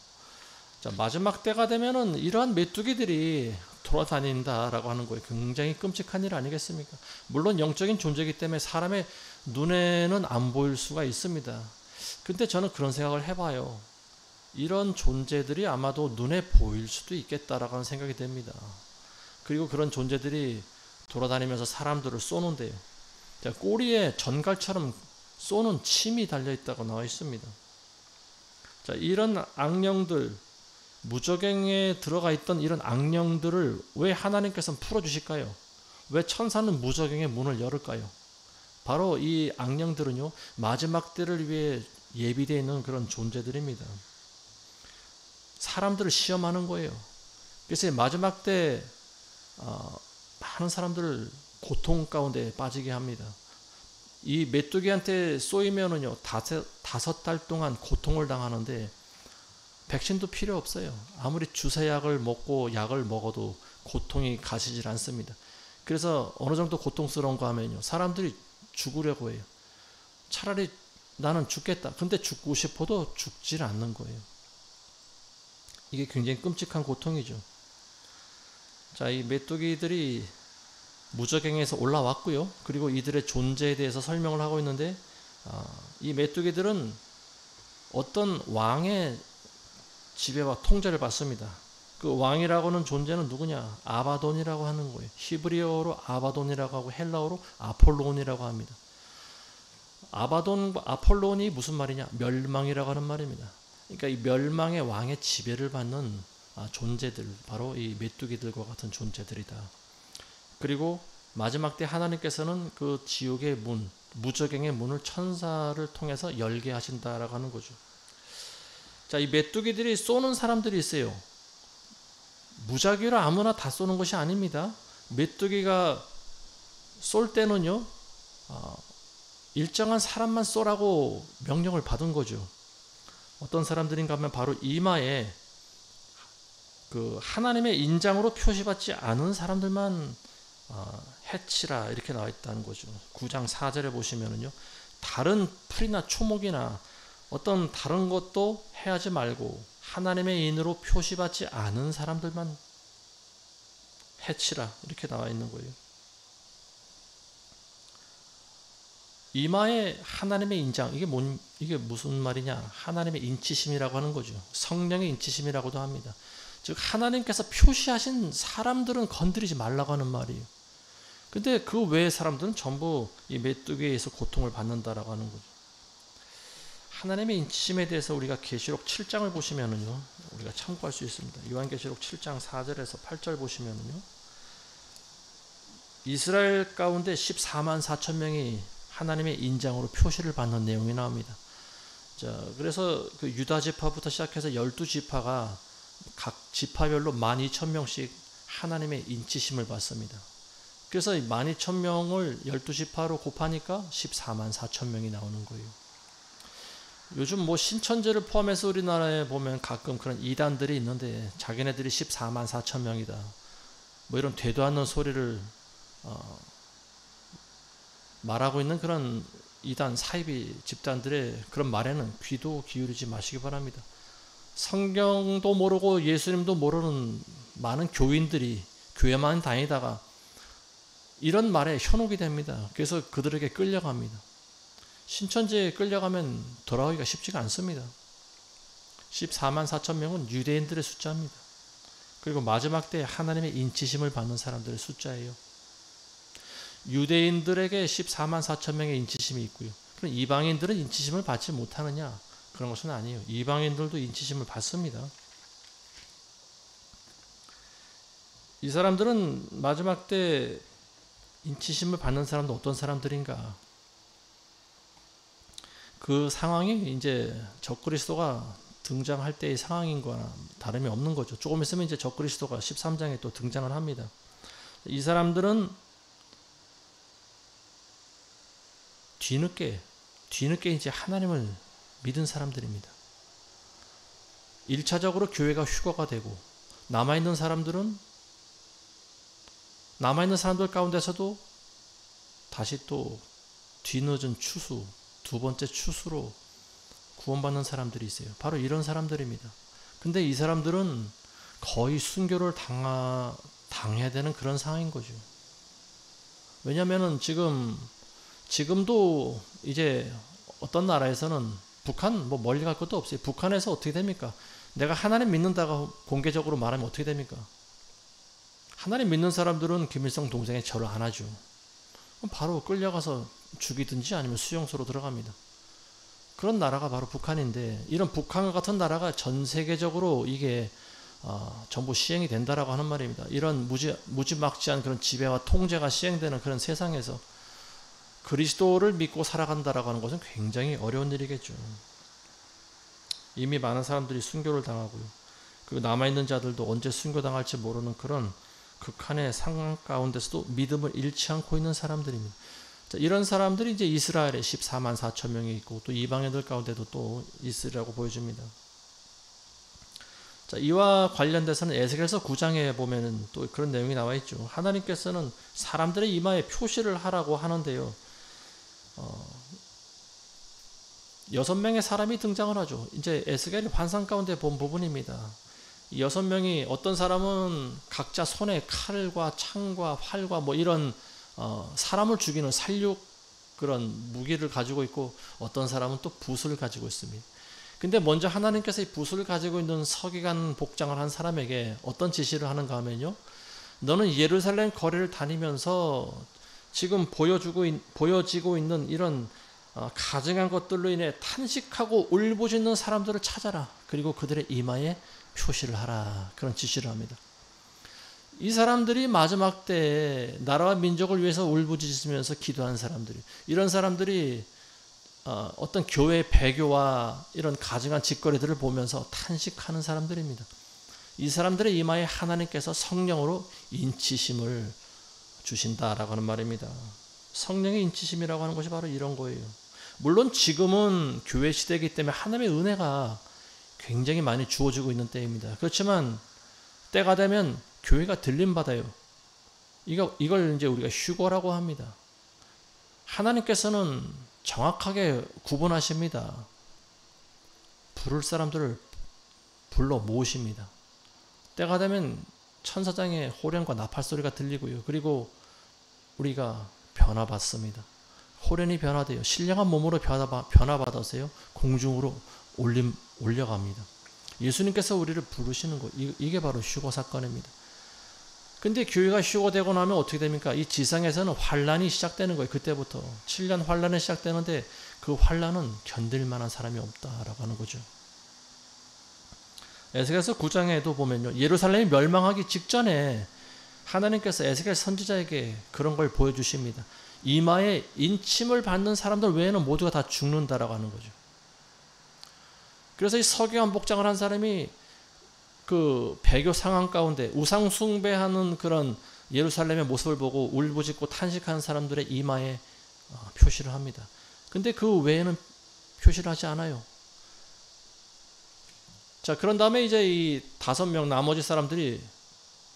자, 마지막 때가 되면은 이러한 메뚜기들이 돌아다닌다라고 하는 거예요. 굉장히 끔찍한 일 아니겠습니까? 물론 영적인 존재이기 때문에 사람의 눈에는 안 보일 수가 있습니다. 근데 저는 그런 생각을 해봐요. 이런 존재들이 아마도 눈에 보일 수도 있겠다라고 하는 생각이 됩니다. 그리고 그런 존재들이 돌아다니면서 사람들을 쏘는데요. 자, 꼬리에 전갈처럼 쏘는 침이 달려있다고 나와 있습니다. 자, 이런 악령들, 무저갱에 들어가 있던 이런 악령들을 왜 하나님께서는 풀어주실까요? 왜 천사는 무저갱의 문을 열을까요? 바로 이 악령들은요, 마지막 때를 위해 예비되어 있는 그런 존재들입니다. 사람들을 시험하는 거예요. 그래서 마지막 때 많은 사람들을 고통 가운데 빠지게 합니다. 이 메뚜기한테 쏘이면은요, 다섯 달 동안 고통을 당하는데 백신도 필요 없어요. 아무리 주사약을 먹고 약을 먹어도 고통이 가시질 않습니다. 그래서 어느 정도 고통스러운 거 하면요, 사람들이 죽으려고 해요. 차라리 나는 죽겠다. 근데 죽고 싶어도 죽질 않는 거예요. 이게 굉장히 끔찍한 고통이죠. 자, 이 메뚜기들이 무저갱에서 올라왔고요. 그리고 이들의 존재에 대해서 설명을 하고 있는데, 이 메뚜기들은 어떤 왕의 지배와 통제를 받습니다. 그 왕이라고 하는 존재는 누구냐? 아바돈이라고 하는 거예요. 히브리어로 아바돈이라고 하고 헬라어로 아폴론이라고 합니다. 아바돈, 아폴론이 무슨 말이냐? 멸망이라고 하는 말입니다. 그러니까 이 멸망의 왕의 지배를 받는 존재들, 바로 이 메뚜기들과 같은 존재들이다. 그리고 마지막 때 하나님께서는 그 지옥의 문, 무저갱의 문을 천사를 통해서 열게 하신다라고 하는 거죠. 자, 이 메뚜기들이 쏘는 사람들이 있어요. 무작위로 아무나 다 쏘는 것이 아닙니다. 메뚜기가 쏠 때는요, 일정한 사람만 쏘라고 명령을 받은 거죠. 어떤 사람들인가 하면 바로 이마에 그 하나님의 인장으로 표시받지 않은 사람들만 해치라 이렇게 나와 있다는 거죠. 9장 4절에 보시면은요, 다른 풀이나 초목이나 어떤 다른 것도 해하지 말고 하나님의 인으로 표시받지 않은 사람들만 해치라 이렇게 나와 있는 거예요. 이마에 하나님의 인장, 이게 무슨 말이냐? 하나님의 인치심이라고 하는 거죠. 성령의 인치심이라고도 합니다. 즉 하나님께서 표시하신 사람들은 건드리지 말라고 하는 말이에요. 근데 그 외의 사람들은 전부 이 메뚜기에 의해서 고통을 받는다라고 하는 거죠. 하나님의 인치심에 대해서 우리가 계시록 7장을 보시면은요, 우리가 참고할 수 있습니다. 요한계시록 7장 4절에서 8절 보시면은요, 이스라엘 가운데 14만 4천 명이 하나님의 인장으로 표시를 받는 내용이 나옵니다. 자, 그래서 그 유다 지파부터 시작해서 12지파가 각 지파별로 12,000명씩 하나님의 인치심을 받습니다. 그래서 12,000명을 12지파로 곱하니까 14만 4천 명이 나오는 거예요. 요즘 뭐 신천지를 포함해서 우리나라에 보면 가끔 그런 이단들이 있는데 자기네들이 14만 4천 명이다. 뭐 이런 되도 않는 소리를 말하고 있는 그런 이단 사이비 집단들의 그런 말에는 귀도 기울이지 마시기 바랍니다. 성경도 모르고 예수님도 모르는 많은 교인들이 교회만 다니다가 이런 말에 현혹이 됩니다. 그래서 그들에게 끌려갑니다. 신천지에 끌려가면 돌아오기가 쉽지가 않습니다. 14만 4천 명은 유대인들의 숫자입니다. 그리고 마지막 때 하나님의 인치심을 받는 사람들의 숫자예요. 유대인들에게 14만 4천 명의 인치심이 있고요. 그럼 이방인들은 인치심을 받지 못하느냐? 그런 것은 아니에요. 이방인들도 인치심을 받습니다. 이 사람들은 마지막 때 인치심을 받는 사람도 어떤 사람들인가? 그 상황이 이제 적그리스도가 등장할 때의 상황인 거나 다름이 없는 거죠. 조금 있으면 이제 적그리스도가 13장에 또 등장을 합니다. 이 사람들은 뒤늦게 이제 하나님을 믿은 사람들입니다. 1차적으로 교회가 휴거가 되고 남아있는 사람들 가운데서도 다시 또 뒤늦은 추수, 두 번째 추수로 구원받는 사람들이 있어요. 바로 이런 사람들입니다. 근데 이 사람들은 거의 순교를 당해야 되는 그런 상황인 거죠. 왜냐하면 지금도 이제 어떤 나라에서는 북한 뭐 멀리 갈 것도 없어요. 북한에서 어떻게 됩니까? 내가 하나님 믿는다고 공개적으로 말하면 어떻게 됩니까? 하나님 믿는 사람들은 김일성 동생의 절을 안 하죠. 바로 끌려가서 죽이든지 아니면 수용소로 들어갑니다. 그런 나라가 바로 북한인데, 이런 북한 같은 나라가 전 세계적으로 이게 전부 시행이 된다라고 하는 말입니다. 이런 무지막지한 그런 지배와 통제가 시행되는 그런 세상에서 그리스도를 믿고 살아간다라고 하는 것은 굉장히 어려운 일이겠죠. 이미 많은 사람들이 순교를 당하고요. 그리고 남아있는 자들도 언제 순교당할지 모르는 그런 극한의 상황 가운데서도 믿음을 잃지 않고 있는 사람들입니다. 자, 이런 사람들이 이제 이스라엘에 14만 4천 명이 있고 또 이방인들 가운데도 또 있으리라고 보여집니다. 자, 이와 관련돼서는 에스겔서 9장에 보면은 또 그런 내용이 나와 있죠. 하나님께서는 사람들의 이마에 표시를 하라고 하는데요. 6명의 사람이 등장을 하죠. 이제 에스겔이 환상 가운데 본 부분입니다. 이 6명이 어떤 사람은 각자 손에 칼과 창과 활과 뭐 이런 사람을 죽이는 살육 그런 무기를 가지고 있고, 어떤 사람은 또 붓을 가지고 있습니다. 근데 먼저 하나님께서 이 붓을 가지고 있는 서기관 복장을 한 사람에게 어떤 지시를 하는가 하면요. 너는 예루살렘 거리를 다니면서 지금 보여지고 있는 이런 가증한 것들로 인해 탄식하고 울부짖는 사람들을 찾아라. 그리고 그들의 이마에 표시를 하라. 그런 지시를 합니다. 이 사람들이 마지막 때에 나라와 민족을 위해서 울부짖으면서 기도한 사람들이, 이런 사람들이 어떤 교회의 배교와 이런 가증한 짓거리들을 보면서 탄식하는 사람들입니다. 이 사람들의 이마에 하나님께서 성령으로 인치심을 주신다라고 하는 말입니다. 성령의 인치심이라고 하는 것이 바로 이런 거예요. 물론 지금은 교회 시대이기 때문에 하나님의 은혜가 굉장히 많이 주어지고 있는 때입니다. 그렇지만 때가 되면 교회가 들림받아요. 이걸 이제 우리가 휴거라고 합니다. 하나님께서는 정확하게 구분하십니다. 부를 사람들을 불러 모으십니다. 때가 되면 천사장의 호련과 나팔 소리가 들리고요. 그리고 우리가 변화받습니다. 호련이 변화돼요. 신령한 몸으로 변화받아서요. 공중으로 올려갑니다. 예수님께서 우리를 부르시는 거, 이게 바로 휴거 사건입니다. 근데 교회가 휴거되고 나면 어떻게 됩니까? 이 지상에서는 환란이 시작되는 거예요. 그때부터 7년 환란이 시작되는데 그 환란은 견딜 만한 사람이 없다라고 하는 거죠. 에스겔서 9장에도 보면요. 예루살렘이 멸망하기 직전에 하나님께서 에스겔 선지자에게 그런 걸 보여주십니다. 이마에 인침을 받는 사람들 외에는 모두가 다 죽는다라고 하는 거죠. 그래서 이 서기관 복장을 한 사람이 그 배교 상황 가운데 우상 숭배하는 그런 예루살렘의 모습을 보고 울부짖고 탄식하는 사람들의 이마에 표시를 합니다. 근데 그 외에는 표시를 하지 않아요. 자, 그런 다음에 이제 이 5명 나머지 사람들이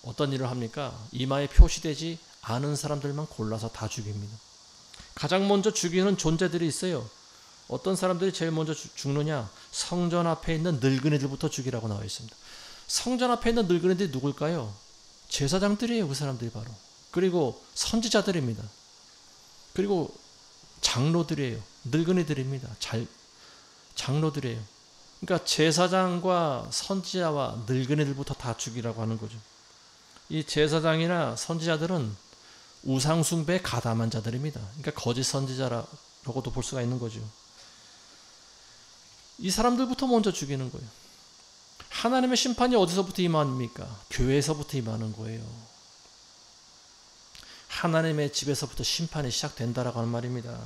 어떤 일을 합니까? 이마에 표시되지 않은 사람들만 골라서 다 죽입니다. 가장 먼저 죽이는 존재들이 있어요. 어떤 사람들이 제일 먼저 죽느냐? 성전 앞에 있는 늙은이들부터 죽이라고 나와 있습니다. 성전 앞에 있는 늙은이들이 누굴까요? 제사장들이에요. 그 사람들이 바로. 그리고 선지자들입니다. 그리고 장로들이에요. 늙은이들입니다. 장로들이에요. 그러니까 제사장과 선지자와 늙은이들부터 다 죽이라고 하는 거죠. 이 제사장이나 선지자들은 우상숭배에 가담한 자들입니다. 그러니까 거짓 선지자라고도 볼 수가 있는 거죠. 이 사람들부터 먼저 죽이는 거예요. 하나님의 심판이 어디서부터 임합니까? 교회에서부터 임하는 거예요. 하나님의 집에서부터 심판이 시작된다라고 하는 말입니다.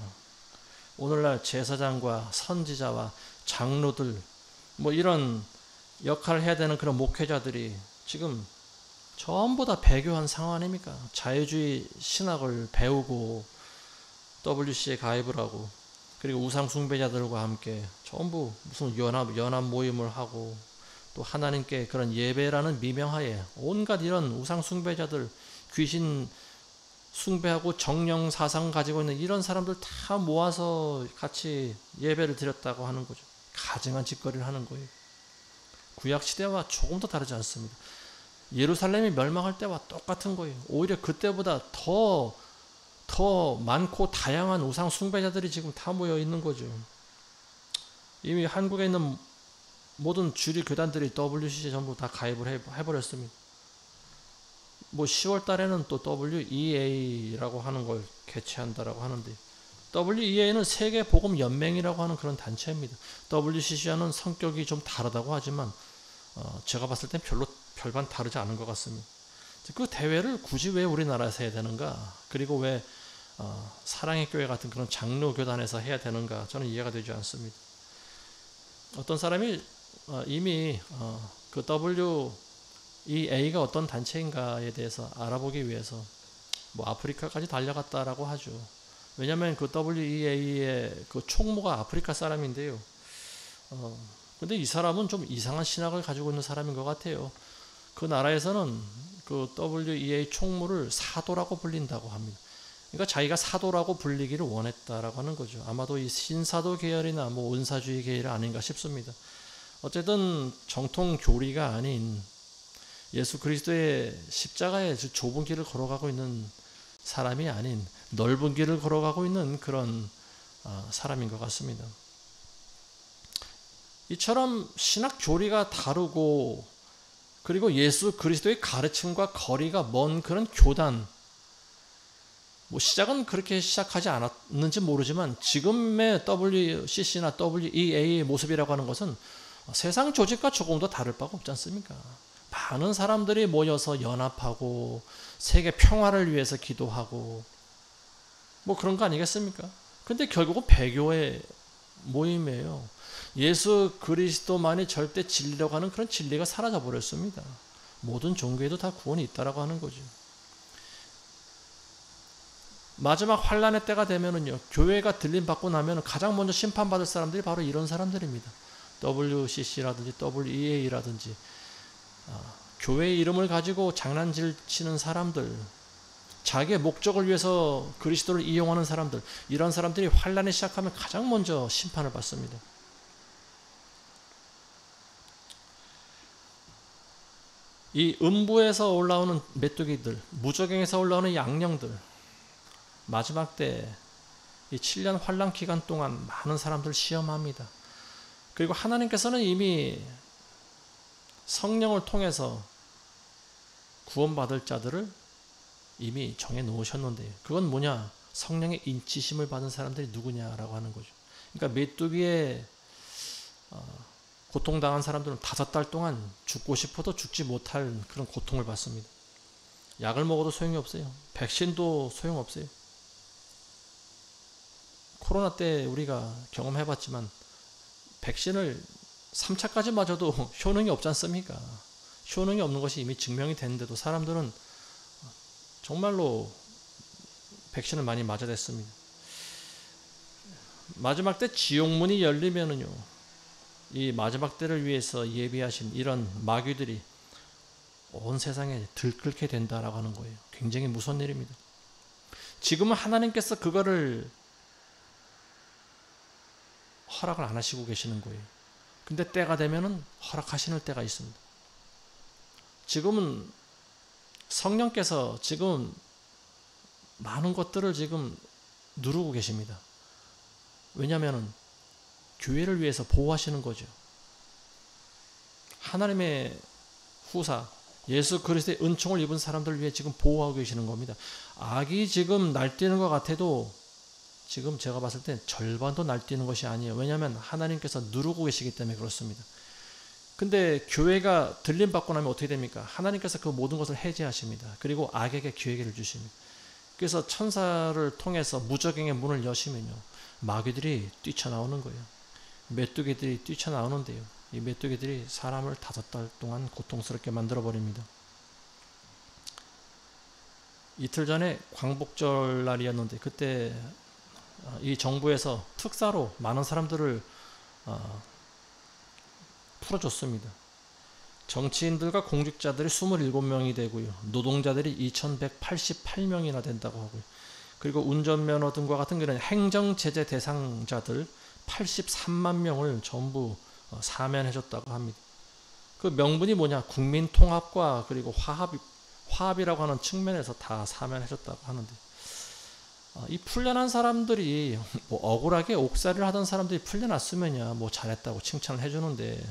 오늘날 제사장과 선지자와 장로들 이런 역할을 해야 되는 그런 목회자들이 지금 전부 다 배교한 상황 아닙니까? 자유주의 신학을 배우고 WC에 가입을 하고 그리고 우상 숭배자들과 함께 전부 무슨 연합 모임을 하고 또 하나님께 그런 예배라는 미명하에 온갖 이런 우상 숭배자들, 귀신 숭배하고 정령 사상 가지고 있는 이런 사람들 다 모아서 같이 예배를 드렸다고 하는 거죠. 가증한 짓거리를 하는 거예요. 구약 시대와 조금도 다르지 않습니다. 예루살렘이 멸망할 때와 똑같은 거예요. 오히려 그때보다 더 많고 다양한 우상 숭배자들이 지금 다 모여 있는 거죠. 이미 한국에 있는 모든 주류 교단들이 WCC에 전부 다 가입을 해버렸습니다. 10월 달에는 또 WEA라고 하는 걸 개최한다라고 하는데, WEA는 세계 복음 연맹이라고 하는 그런 단체입니다. WCC와는 성격이 좀 다르다고 하지만 제가 봤을 땐 별반 다르지 않은 것 같습니다. 그 대회를 굳이 왜 우리나라에서 해야 되는가? 그리고 왜 사랑의 교회 같은 그런 장로 교단에서 해야 되는가? 저는 이해가 되지 않습니다. 어떤 사람이 이미 그 WEA가 어떤 단체인가에 대해서 알아보기 위해서 아프리카까지 달려갔다라고 하죠. 왜냐하면 그 WEA의 그 총무가 아프리카 사람인데요. 근데 이 사람은 좀 이상한 신학을 가지고 있는 사람인 것 같아요. 그 나라에서는 그 WEA 총무를 사도라고 불린다고 합니다. 그러니까 자기가 사도라고 불리기를 원했다라고 하는 거죠. 아마도 이 신사도 계열이나 은사주의 계열이 아닌가 싶습니다. 어쨌든 정통 교리가 아닌 예수 그리스도의 십자가의 좁은 길을 걸어가고 있는 사람이 아닌 넓은 길을 걸어가고 있는 그런 사람인 것 같습니다. 이처럼 신학 교리가 다르고 그리고 예수 그리스도의 가르침과 거리가 먼 그런 교단, 시작은 그렇게 시작하지 않았는지 모르지만 지금의 WCC나 WEA의 모습이라고 하는 것은 세상 조직과 조금 더 다를 바가 없지 않습니까? 많은 사람들이 모여서 연합하고 세계 평화를 위해서 기도하고 그런 거 아니겠습니까? 근데 결국은 배교의 모임이에요. 예수 그리스도만이 절대 진리라고 하는 그런 진리가 사라져 버렸습니다. 모든 종교에도 다 구원이 있다라고 하는 거죠. 마지막 환란의 때가 되면은요, 교회가 들림 받고 나면 가장 먼저 심판받을 사람들이 바로 이런 사람들입니다. WCC라든지 WEA라든지 교회의 이름을 가지고 장난질 치는 사람들, 자기의 목적을 위해서 그리스도를 이용하는 사람들, 이런 사람들이 환란이 시작하면 가장 먼저 심판을 받습니다. 이 음부에서 올라오는 메뚜기들, 무저갱에서 올라오는 양령들, 마지막 때 이 7년 환란 기간 동안 많은 사람들을 시험합니다. 그리고 하나님께서는 이미 성령을 통해서 구원받을 자들을 이미 정해 놓으셨는데, 그건 뭐냐? 성령의 인치심을 받은 사람들이 누구냐라고 하는 거죠. 그러니까 메뚜기에 고통당한 사람들은 5달 동안 죽고 싶어도 죽지 못할 그런 고통을 받습니다. 약을 먹어도 소용이 없어요. 백신도 소용없어요. 코로나 때 우리가 경험해봤지만 백신을 3차까지 맞아도 효능이 없지 않습니까? 효능이 없는 것이 이미 증명이 됐는데도 사람들은 정말로 백신을 많이 맞아댔습니다. 마지막 때 지옥문이 열리면은요, 이 마지막 때를 위해서 예비하신 이런 마귀들이 온 세상에 들끓게 된다라고 하는 거예요. 굉장히 무서운 일입니다. 지금은 하나님께서 그거를 허락을 안 하시고 계시는 거예요. 근데 때가 되면은 허락하시는 때가 있습니다. 지금은 성령께서 지금 많은 것들을 지금 누르고 계십니다. 왜냐하면 교회를 위해서 보호하시는 거죠. 하나님의 후사 예수 그리스도의 은총을 입은 사람들을 위해 지금 보호하고 계시는 겁니다. 악이 지금 날뛰는 것 같아도 지금 제가 봤을 때 절반도 날뛰는 것이 아니에요. 왜냐하면 하나님께서 누르고 계시기 때문에 그렇습니다. 근데 교회가 들림 받고 나면 어떻게 됩니까? 하나님께서 그 모든 것을 해제하십니다. 그리고 악에게 기회를 주십니다. 그래서 천사를 통해서 무저갱의 문을 여시면요, 마귀들이 뛰쳐나오는 거예요. 메뚜기들이 뛰쳐나오는데요, 이 메뚜기들이 사람을 5달 동안 고통스럽게 만들어 버립니다. 이틀 전에 광복절 날이었는데 그때 이 정부에서 특사로 많은 사람들을 풀어줬습니다. 정치인들과 공직자들이 27명이 되고요, 노동자들이 2188명이나 된다고 하고요, 그리고 운전면허 등과 같은 그런 행정제재 대상자들 83만 명을 전부 사면해줬다고 합니다. 그 명분이 뭐냐? 국민통합과 그리고 화합이라고 하는 측면에서 다 사면해줬다고 하는데, 이 풀려난 사람들이 억울하게 옥살이를 하던 사람들이 풀려났으면야 잘했다고 칭찬을 해주는데,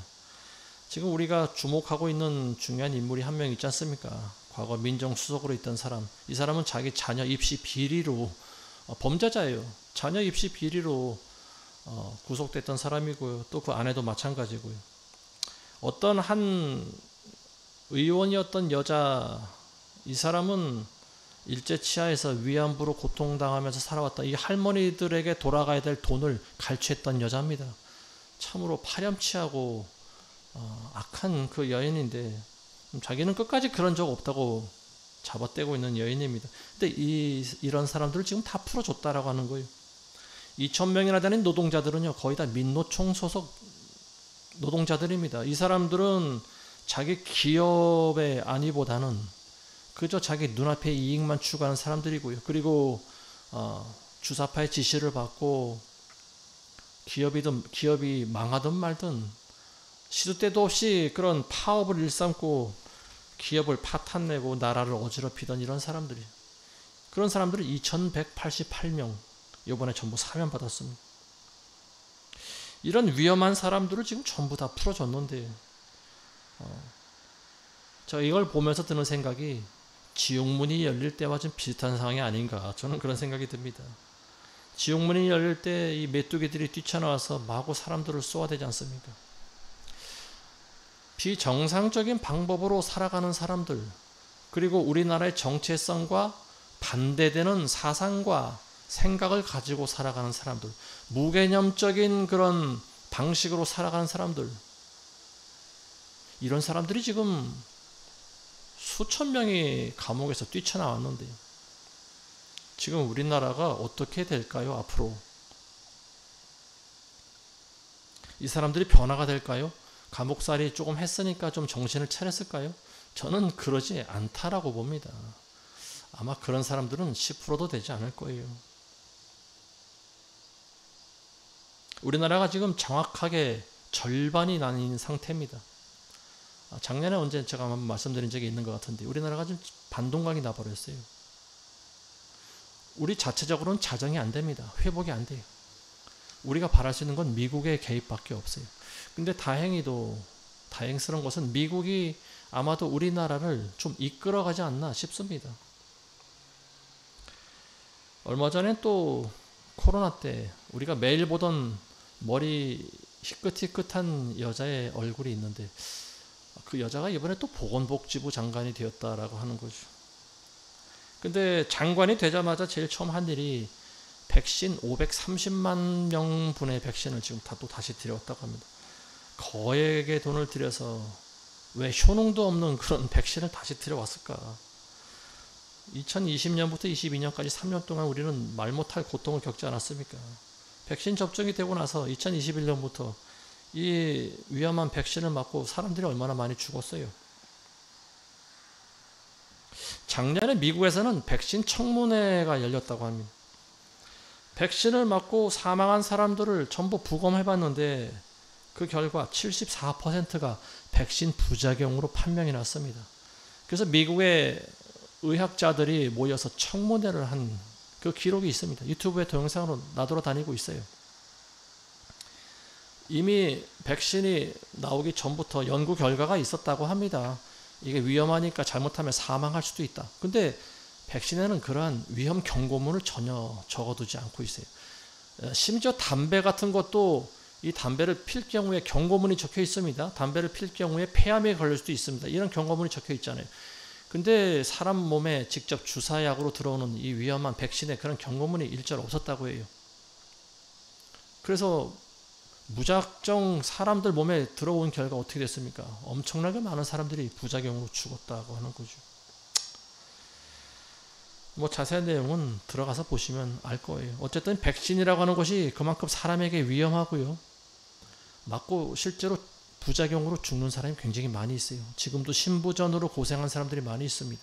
지금 우리가 주목하고 있는 중요한 인물이 한 명 있지 않습니까? 과거 민정수석으로 있던 사람. 이 사람은 자기 자녀 입시 비리로 범죄자예요. 자녀 입시 비리로 구속됐던 사람이고요. 또 그 아내도 마찬가지고요. 어떤 한 의원이었던 여자, 이 사람은 일제 치하에서 위안부로 고통당하면서 살아왔다. 이 할머니들에게 돌아가야 될 돈을 갈취했던 여자입니다. 참으로 파렴치하고 악한 그 여인인데, 자기는 끝까지 그런 적 없다고 잡아떼고 있는 여인입니다. 근데 이런 사람들을 지금 다 풀어줬다라고 하는 거예요. 2,000명이나 되는 노동자들은요, 거의 다 민노총 소속 노동자들입니다. 이 사람들은 자기 기업의 안위보다는 그저 자기 눈앞의 이익만 추구하는 사람들이고요. 그리고 주사파의 지시를 받고 기업이 망하든 말든 시도 때도 없이 그런 파업을 일삼고 기업을 파탄내고 나라를 어지럽히던 이런 사람들이, 그런 사람들을 2188명 이번에 전부 사면받았습니다. 이런 위험한 사람들을 지금 전부 다 풀어줬는데 저 이걸 보면서 드는 생각이 지옥문이 열릴 때와 좀 비슷한 상황이 아닌가, 저는 그런 생각이 듭니다. 지옥문이 열릴 때 이 메뚜기들이 뛰쳐나와서 마구 사람들을 쏘아대지 않습니까? 비정상적인 방법으로 살아가는 사람들, 그리고 우리나라의 정체성과 반대되는 사상과 생각을 가지고 살아가는 사람들, 무개념적인 그런 방식으로 살아가는 사람들, 이런 사람들이 지금 수천 명이 감옥에서 뛰쳐나왔는데 지금 우리나라가 어떻게 될까요? 앞으로 이 사람들이 변화가 될까요? 감옥살이 조금 했으니까 좀 정신을 차렸을까요? 저는 그러지 않다라고 봅니다. 아마 그런 사람들은 10%도 되지 않을 거예요. 우리나라가 지금 정확하게 절반이 나뉜 상태입니다. 작년에 언제 제가 한번 말씀드린 적이 있는 것 같은데 우리나라가 지금 반동강이 나버렸어요. 우리 자체적으로는 자정이 안 됩니다. 회복이 안 돼요. 우리가 바랄 수 있는 건 미국의 개입밖에 없어요. 근데 다행스러운 것은 미국이 아마도 우리나라를 좀 이끌어가지 않나 싶습니다. 얼마 전에 또 코로나 때 우리가 매일 보던 머리 희끗희끗한 여자의 얼굴이 있는데 그 여자가 이번에 또 보건복지부 장관이 되었다라고 하는 거죠. 근데 장관이 되자마자 제일 처음 한 일이 백신 530만 명분의 백신을 지금 또 다시 들여왔다고 합니다. 거액의 돈을 들여서 왜 효능도 없는 그런 백신을 다시 들여왔을까? 2020년부터 22년까지 3년 동안 우리는 말 못할 고통을 겪지 않았습니까? 백신 접종이 되고 나서 2021년부터 이 위험한 백신을 맞고 사람들이 얼마나 많이 죽었어요. 작년에 미국에서는 백신 청문회가 열렸다고 합니다. 백신을 맞고 사망한 사람들을 전부 부검해봤는데 그 결과 74%가 백신 부작용으로 판명이 났습니다. 그래서 미국의 의학자들이 모여서 청문회를 한 그 기록이 있습니다. 유튜브에 동영상으로 나돌아다니고 있어요. 이미 백신이 나오기 전부터 연구 결과가 있었다고 합니다. 이게 위험하니까 잘못하면 사망할 수도 있다. 근데 백신에는 그러한 위험 경고문을 전혀 적어두지 않고 있어요. 심지어 담배 같은 것도 이 담배를 필 경우에 경고문이 적혀 있습니다. 담배를 필 경우에 폐암에 걸릴 수도 있습니다. 이런 경고문이 적혀 있잖아요. 근데 사람 몸에 직접 주사약으로 들어오는 이 위험한 백신에 그런 경고문이 일절 없었다고 해요. 그래서 무작정 사람들 몸에 들어온 결과 어떻게 됐습니까? 엄청나게 많은 사람들이 부작용으로 죽었다고 하는 거죠. 뭐 자세한 내용은 들어가서 보시면 알 거예요. 어쨌든 백신이라고 하는 것이 그만큼 사람에게 위험하고요. 맞고 실제로 부작용으로 죽는 사람이 굉장히 많이 있어요. 지금도 신부전으로 고생한 사람들이 많이 있습니다.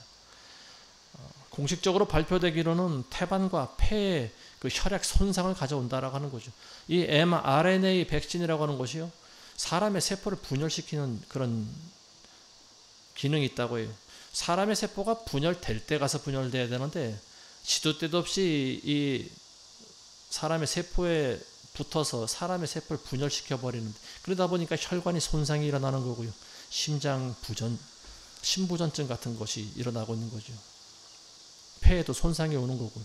공식적으로 발표되기로는 태반과 폐에 그 혈액 손상을 가져온다라고 하는 거죠. 이 mRNA 백신이라고 하는 것이요, 사람의 세포를 분열시키는 그런 기능이 있다고 해요. 사람의 세포가 분열될 때 가서 분열돼야 되는데 시도 때도 없이 이 사람의 세포에 붙어서 사람의 세포를 분열시켜 버리는데, 그러다 보니까 혈관이 손상이 일어나는 거고요. 심장 부전, 심부전증 같은 것이 일어나고 있는 거죠. 폐에도 손상이 오는 거고요.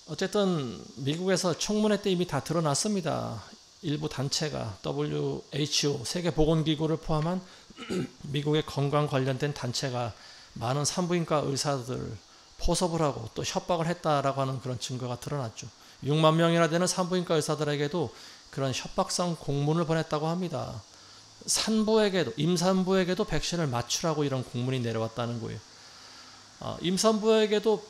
어쨌든 미국에서 청문회 때 이미 다 드러났습니다. 일부 단체가 WHO, 세계보건기구를 포함한 미국의 건강 관련된 단체가 많은 산부인과 의사들 포섭을 하고 또 협박을 했다라고 하는 그런 증거가 드러났죠. 6만 명이나 되는 산부인과 의사들에게도 그런 협박성 공문을 보냈다고 합니다. 산부에게도, 임산부에게도 백신을 맞추라고 이런 공문이 내려왔다는 거예요. 임산부에게도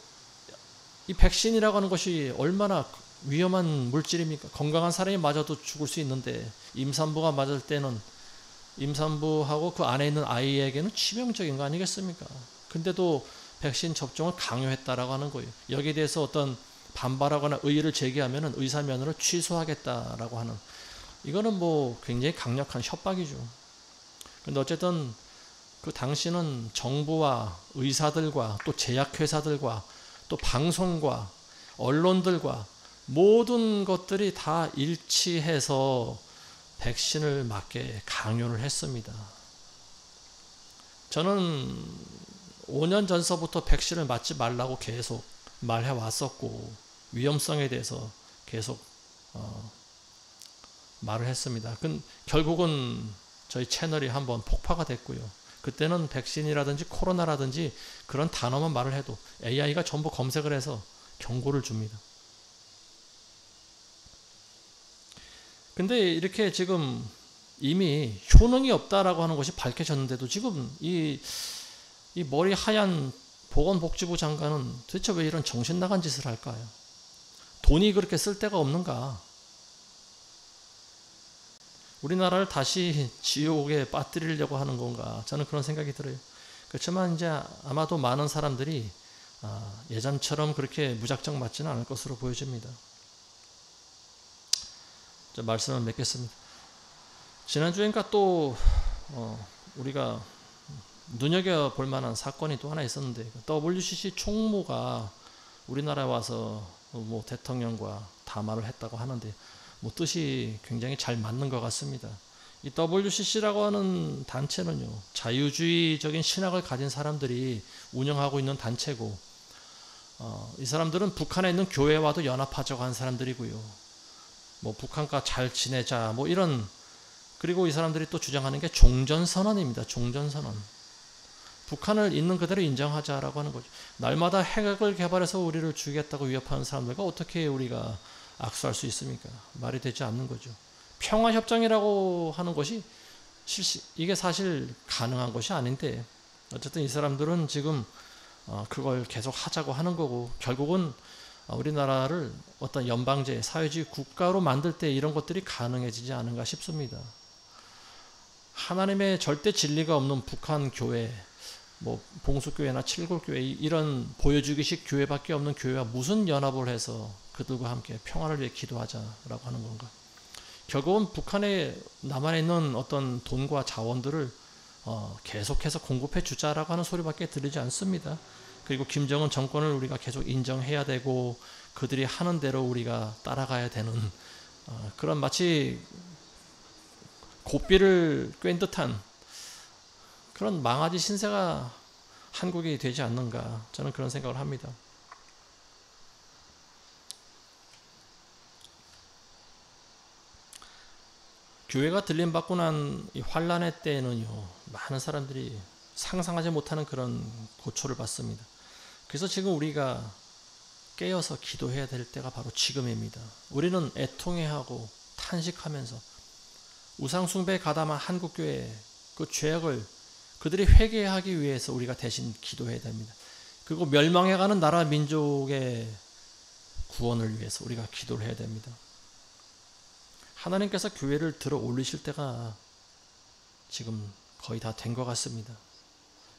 이 백신이라고 하는 것이 얼마나 위험한 물질입니까? 건강한 사람이 맞아도 죽을 수 있는데 임산부가 맞을 때는 임산부하고 그 안에 있는 아이에게는 치명적인 거 아니겠습니까? 근데도 백신 접종을 강요했다라고 하는 거예요. 여기에 대해서 어떤 반발하거나 의의를 제기하면 의사 면허를 취소하겠다라고 하는, 이거는 뭐 굉장히 강력한 협박이죠. 근데 어쨌든 그 당시는 정부와 의사들과 또 제약회사들과 또 방송과 언론들과 모든 것들이 다 일치해서 백신을 맞게 강요를 했습니다. 저는 5년 전서부터 백신을 맞지 말라고 계속 말해 왔었고 위험성에 대해서 계속 말을 했습니다. 결국은 저희 채널이 한번 폭파가 됐고요. 그때는 백신이라든지 코로나라든지 그런 단어만 말을 해도 AI가 전부 검색을 해서 경고를 줍니다. 근데 이렇게 지금 이미 효능이 없다라고 하는 것이 밝혀졌는데도 지금 이 머리 하얀 보건복지부 장관은 도대체 왜 이런 정신 나간 짓을 할까요? 돈이 그렇게 쓸 데가 없는가? 우리나라를 다시 지옥에 빠뜨리려고 하는 건가? 저는 그런 생각이 들어요. 그렇지만 이제 아마도 많은 사람들이 예전처럼 그렇게 무작정 맞지는 않을 것으로 보여집니다. 말씀을 맺겠습니다. 지난주인가 또 우리가 눈여겨볼 만한 사건이 또 하나 있었는데 WCC 총무가 우리나라에 와서 뭐 대통령과 담화를 했다고 하는데 뭐 뜻이 굉장히 잘 맞는 것 같습니다. 이 WCC라고 하는 단체는요, 자유주의적인 신학을 가진 사람들이 운영하고 있는 단체고 이 사람들은 북한에 있는 교회와도 연합하자고 한 사람들이고요. 뭐 북한과 잘 지내자 뭐 이런, 그리고 이 사람들이 또 주장하는 게 종전선언입니다. 종전선언. 북한을 있는 그대로 인정하자라고 하는 거죠. 날마다 핵을 개발해서 우리를 죽이겠다고 위협하는 사람들과 어떻게 우리가 악수할 수 있습니까? 말이 되지 않는 거죠. 평화협정이라고 하는 것이 이게 사실 가능한 것이 아닌데 어쨌든 이 사람들은 지금 그걸 계속 하자고 하는 거고, 결국은 우리나라를 어떤 연방제, 사회주의 국가로 만들 때 이런 것들이 가능해지지 않은가 싶습니다. 하나님의 절대 진리가 없는 북한 교회, 뭐 봉수교회나 칠골교회 이런 보여주기식 교회밖에 없는 교회와 무슨 연합을 해서 그들과 함께 평화를 위해 기도하자라고 하는 건가? 결국은 북한에 남아 있는 어떤 돈과 자원들을 계속해서 공급해 주자라고 하는 소리밖에 들리지 않습니다. 그리고 김정은 정권을 우리가 계속 인정해야 되고 그들이 하는 대로 우리가 따라가야 되는 그런 마치 고삐를 꿰인 듯한 그런 망아지 신세가 한국이 되지 않는가, 저는 그런 생각을 합니다. 교회가 들림받고 난 이 환란의 때에는요, 많은 사람들이 상상하지 못하는 그런 고초를 받습니다. 그래서 지금 우리가 깨어서 기도해야 될 때가 바로 지금입니다. 우리는 애통해하고 탄식하면서 우상숭배에 가담한 한국교회 그 죄악을 그들이 회개하기 위해서 우리가 대신 기도해야 됩니다. 그리고 멸망해가는 나라 민족의 구원을 위해서 우리가 기도를 해야 됩니다. 하나님께서 교회를 들어 올리실 때가 지금 거의 다 된 것 같습니다.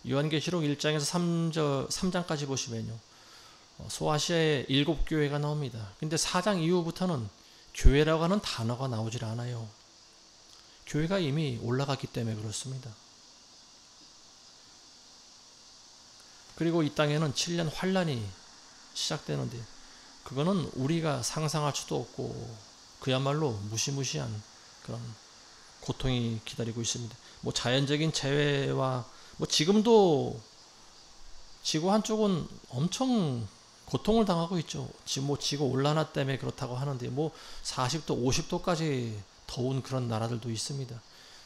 요한계시록 1장에서 3장까지 보시면요, 소아시아에 7교회가 나옵니다. 근데 4장 이후부터는 교회라고 하는 단어가 나오질 않아요. 교회가 이미 올라갔기 때문에 그렇습니다. 그리고 이 땅에는 7년 환란이 시작되는데 그거는 우리가 상상할 수도 없고 그야말로 무시무시한 그런 고통이 기다리고 있습니다. 뭐 자연적인 재해와 뭐 지금도 지구 한쪽은 엄청 고통을 당하고 있죠. 지금 뭐 지구 온난화 때문에 그렇다고 하는데 뭐 40도, 50도까지 더운 그런 나라들도 있습니다.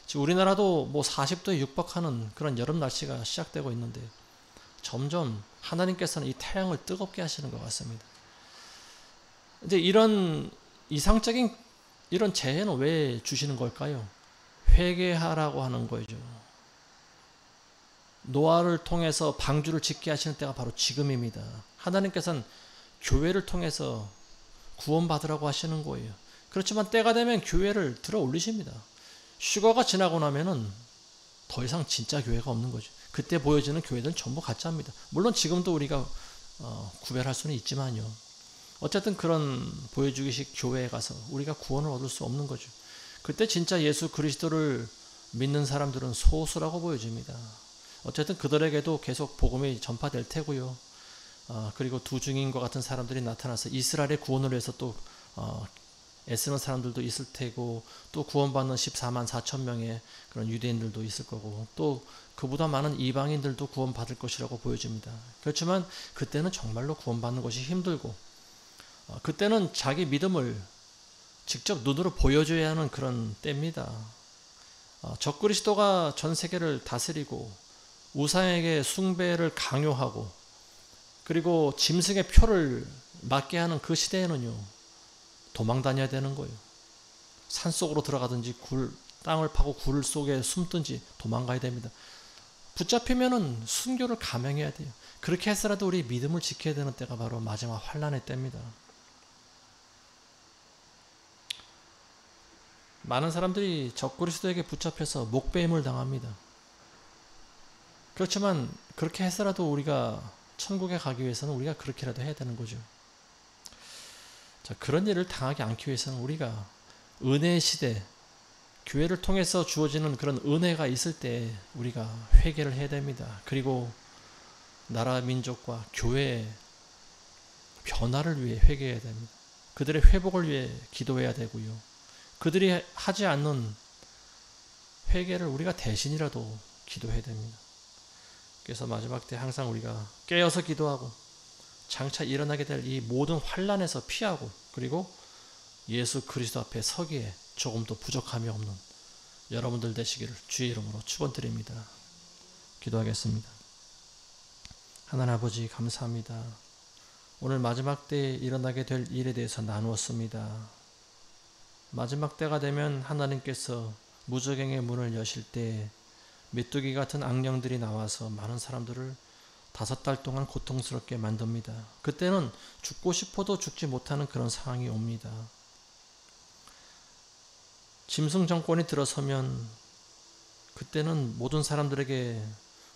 지금 우리나라도 뭐 40도에 육박하는 그런 여름 날씨가 시작되고 있는데 점점 하나님께서는 이 태양을 뜨겁게 하시는 것 같습니다. 이제 이런 이상적인 이런 재해는 왜 주시는 걸까요? 회개하라고 하는 거죠. 노아를 통해서 방주를 짓게 하시는 때가 바로 지금입니다. 하나님께서는 교회를 통해서 구원받으라고 하시는 거예요. 그렇지만 때가 되면 교회를 들어 올리십니다. 휴거가 지나고 나면은 더 이상 진짜 교회가 없는 거죠. 그때 보여지는 교회들은 전부 가짜입니다. 물론 지금도 우리가 구별할 수는 있지만요. 어쨌든 그런 보여주기식 교회에 가서 우리가 구원을 얻을 수 없는 거죠. 그때 진짜 예수 그리스도를 믿는 사람들은 소수라고 보여집니다. 어쨌든 그들에게도 계속 복음이 전파될 테고요. 그리고 두 증인과 같은 사람들이 나타나서 이스라엘의 구원을 위해서 또 애쓰는 사람들도 있을 테고, 또 구원받는 14만 4천 명의 그런 유대인들도 있을 거고, 또 그보다 많은 이방인들도 구원받을 것이라고 보여집니다. 그렇지만 그때는 정말로 구원받는 것이 힘들고, 그때는 자기 믿음을 직접 눈으로 보여줘야 하는 그런 때입니다. 적그리스도가 전 세계를 다스리고 우상에게 숭배를 강요하고 그리고 짐승의 표를 맞게 하는 그 시대에는요, 도망 다녀야 되는 거예요. 산속으로 들어가든지 땅을 파고 굴 속에 숨든지 도망가야 됩니다. 붙잡히면은 순교를 감행해야 돼요. 그렇게 해서라도 우리 믿음을 지켜야 되는 때가 바로 마지막 환난의 때입니다. 많은 사람들이 적그리스도에게 붙잡혀서 목배임을 당합니다. 그렇지만 그렇게 해서라도 우리가 천국에 가기 위해서는 우리가 그렇게라도 해야 되는 거죠. 자, 그런 일을 당하지 않기 위해서는 우리가 은혜의 시대, 교회를 통해서 주어지는 그런 은혜가 있을 때 우리가 회개를 해야 됩니다. 그리고 나라 민족과 교회의 변화를 위해 회개해야 됩니다. 그들의 회복을 위해 기도해야 되고요. 그들이 하지 않는 회개를 우리가 대신이라도 기도해야 됩니다. 그래서 마지막 때 항상 우리가 깨어서 기도하고 장차 일어나게 될 이 모든 환난에서 피하고 그리고 예수 그리스도 앞에 서기에 조금도 부족함이 없는 여러분들 되시기를 주의 이름으로 축원드립니다. 기도하겠습니다. 하나님 아버지 감사합니다. 오늘 마지막 때에 일어나게 될 일에 대해서 나누었습니다. 마지막 때가 되면 하나님께서 무저갱의 문을 여실 때 메뚜기 같은 악령들이 나와서 많은 사람들을 5달 동안 고통스럽게 만듭니다. 그때는 죽고 싶어도 죽지 못하는 그런 상황이 옵니다. 짐승 정권이 들어서면 그때는 모든 사람들에게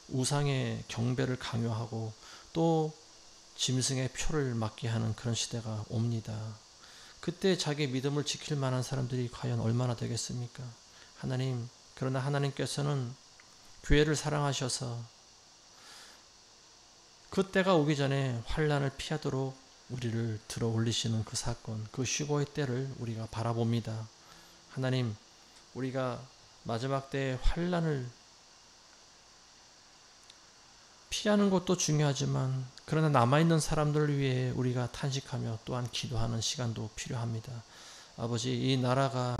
우상의 경배를 강요하고 또 짐승의 표를 맞게 하는 그런 시대가 옵니다. 그때 자기 믿음을 지킬 만한 사람들이 과연 얼마나 되겠습니까? 하나님, 그러나 하나님께서는 교회를 사랑하셔서 그때가 오기 전에 환난을 피하도록 우리를 들어 올리시는 그 사건, 그 휴거의 때를 우리가 바라봅니다. 하나님, 우리가 마지막 때의 환난을 피하는 것도 중요하지만 그러나 남아있는 사람들을 위해 우리가 탄식하며 또한 기도하는 시간도 필요합니다. 아버지, 이 나라가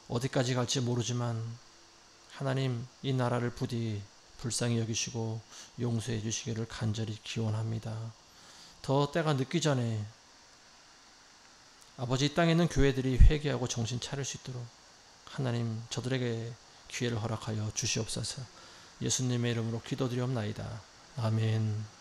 어디까지 갈지 모르지만 하나님, 이 나라를 부디 불쌍히 여기시고 용서해 주시기를 간절히 기원합니다. 더 때가 늦기 전에 아버지, 이 땅에 있는 교회들이 회개하고 정신 차릴 수 있도록 하나님 저들에게 기회를 허락하여 주시옵소서. 예수님의 이름으로 기도드리옵나이다. 아멘.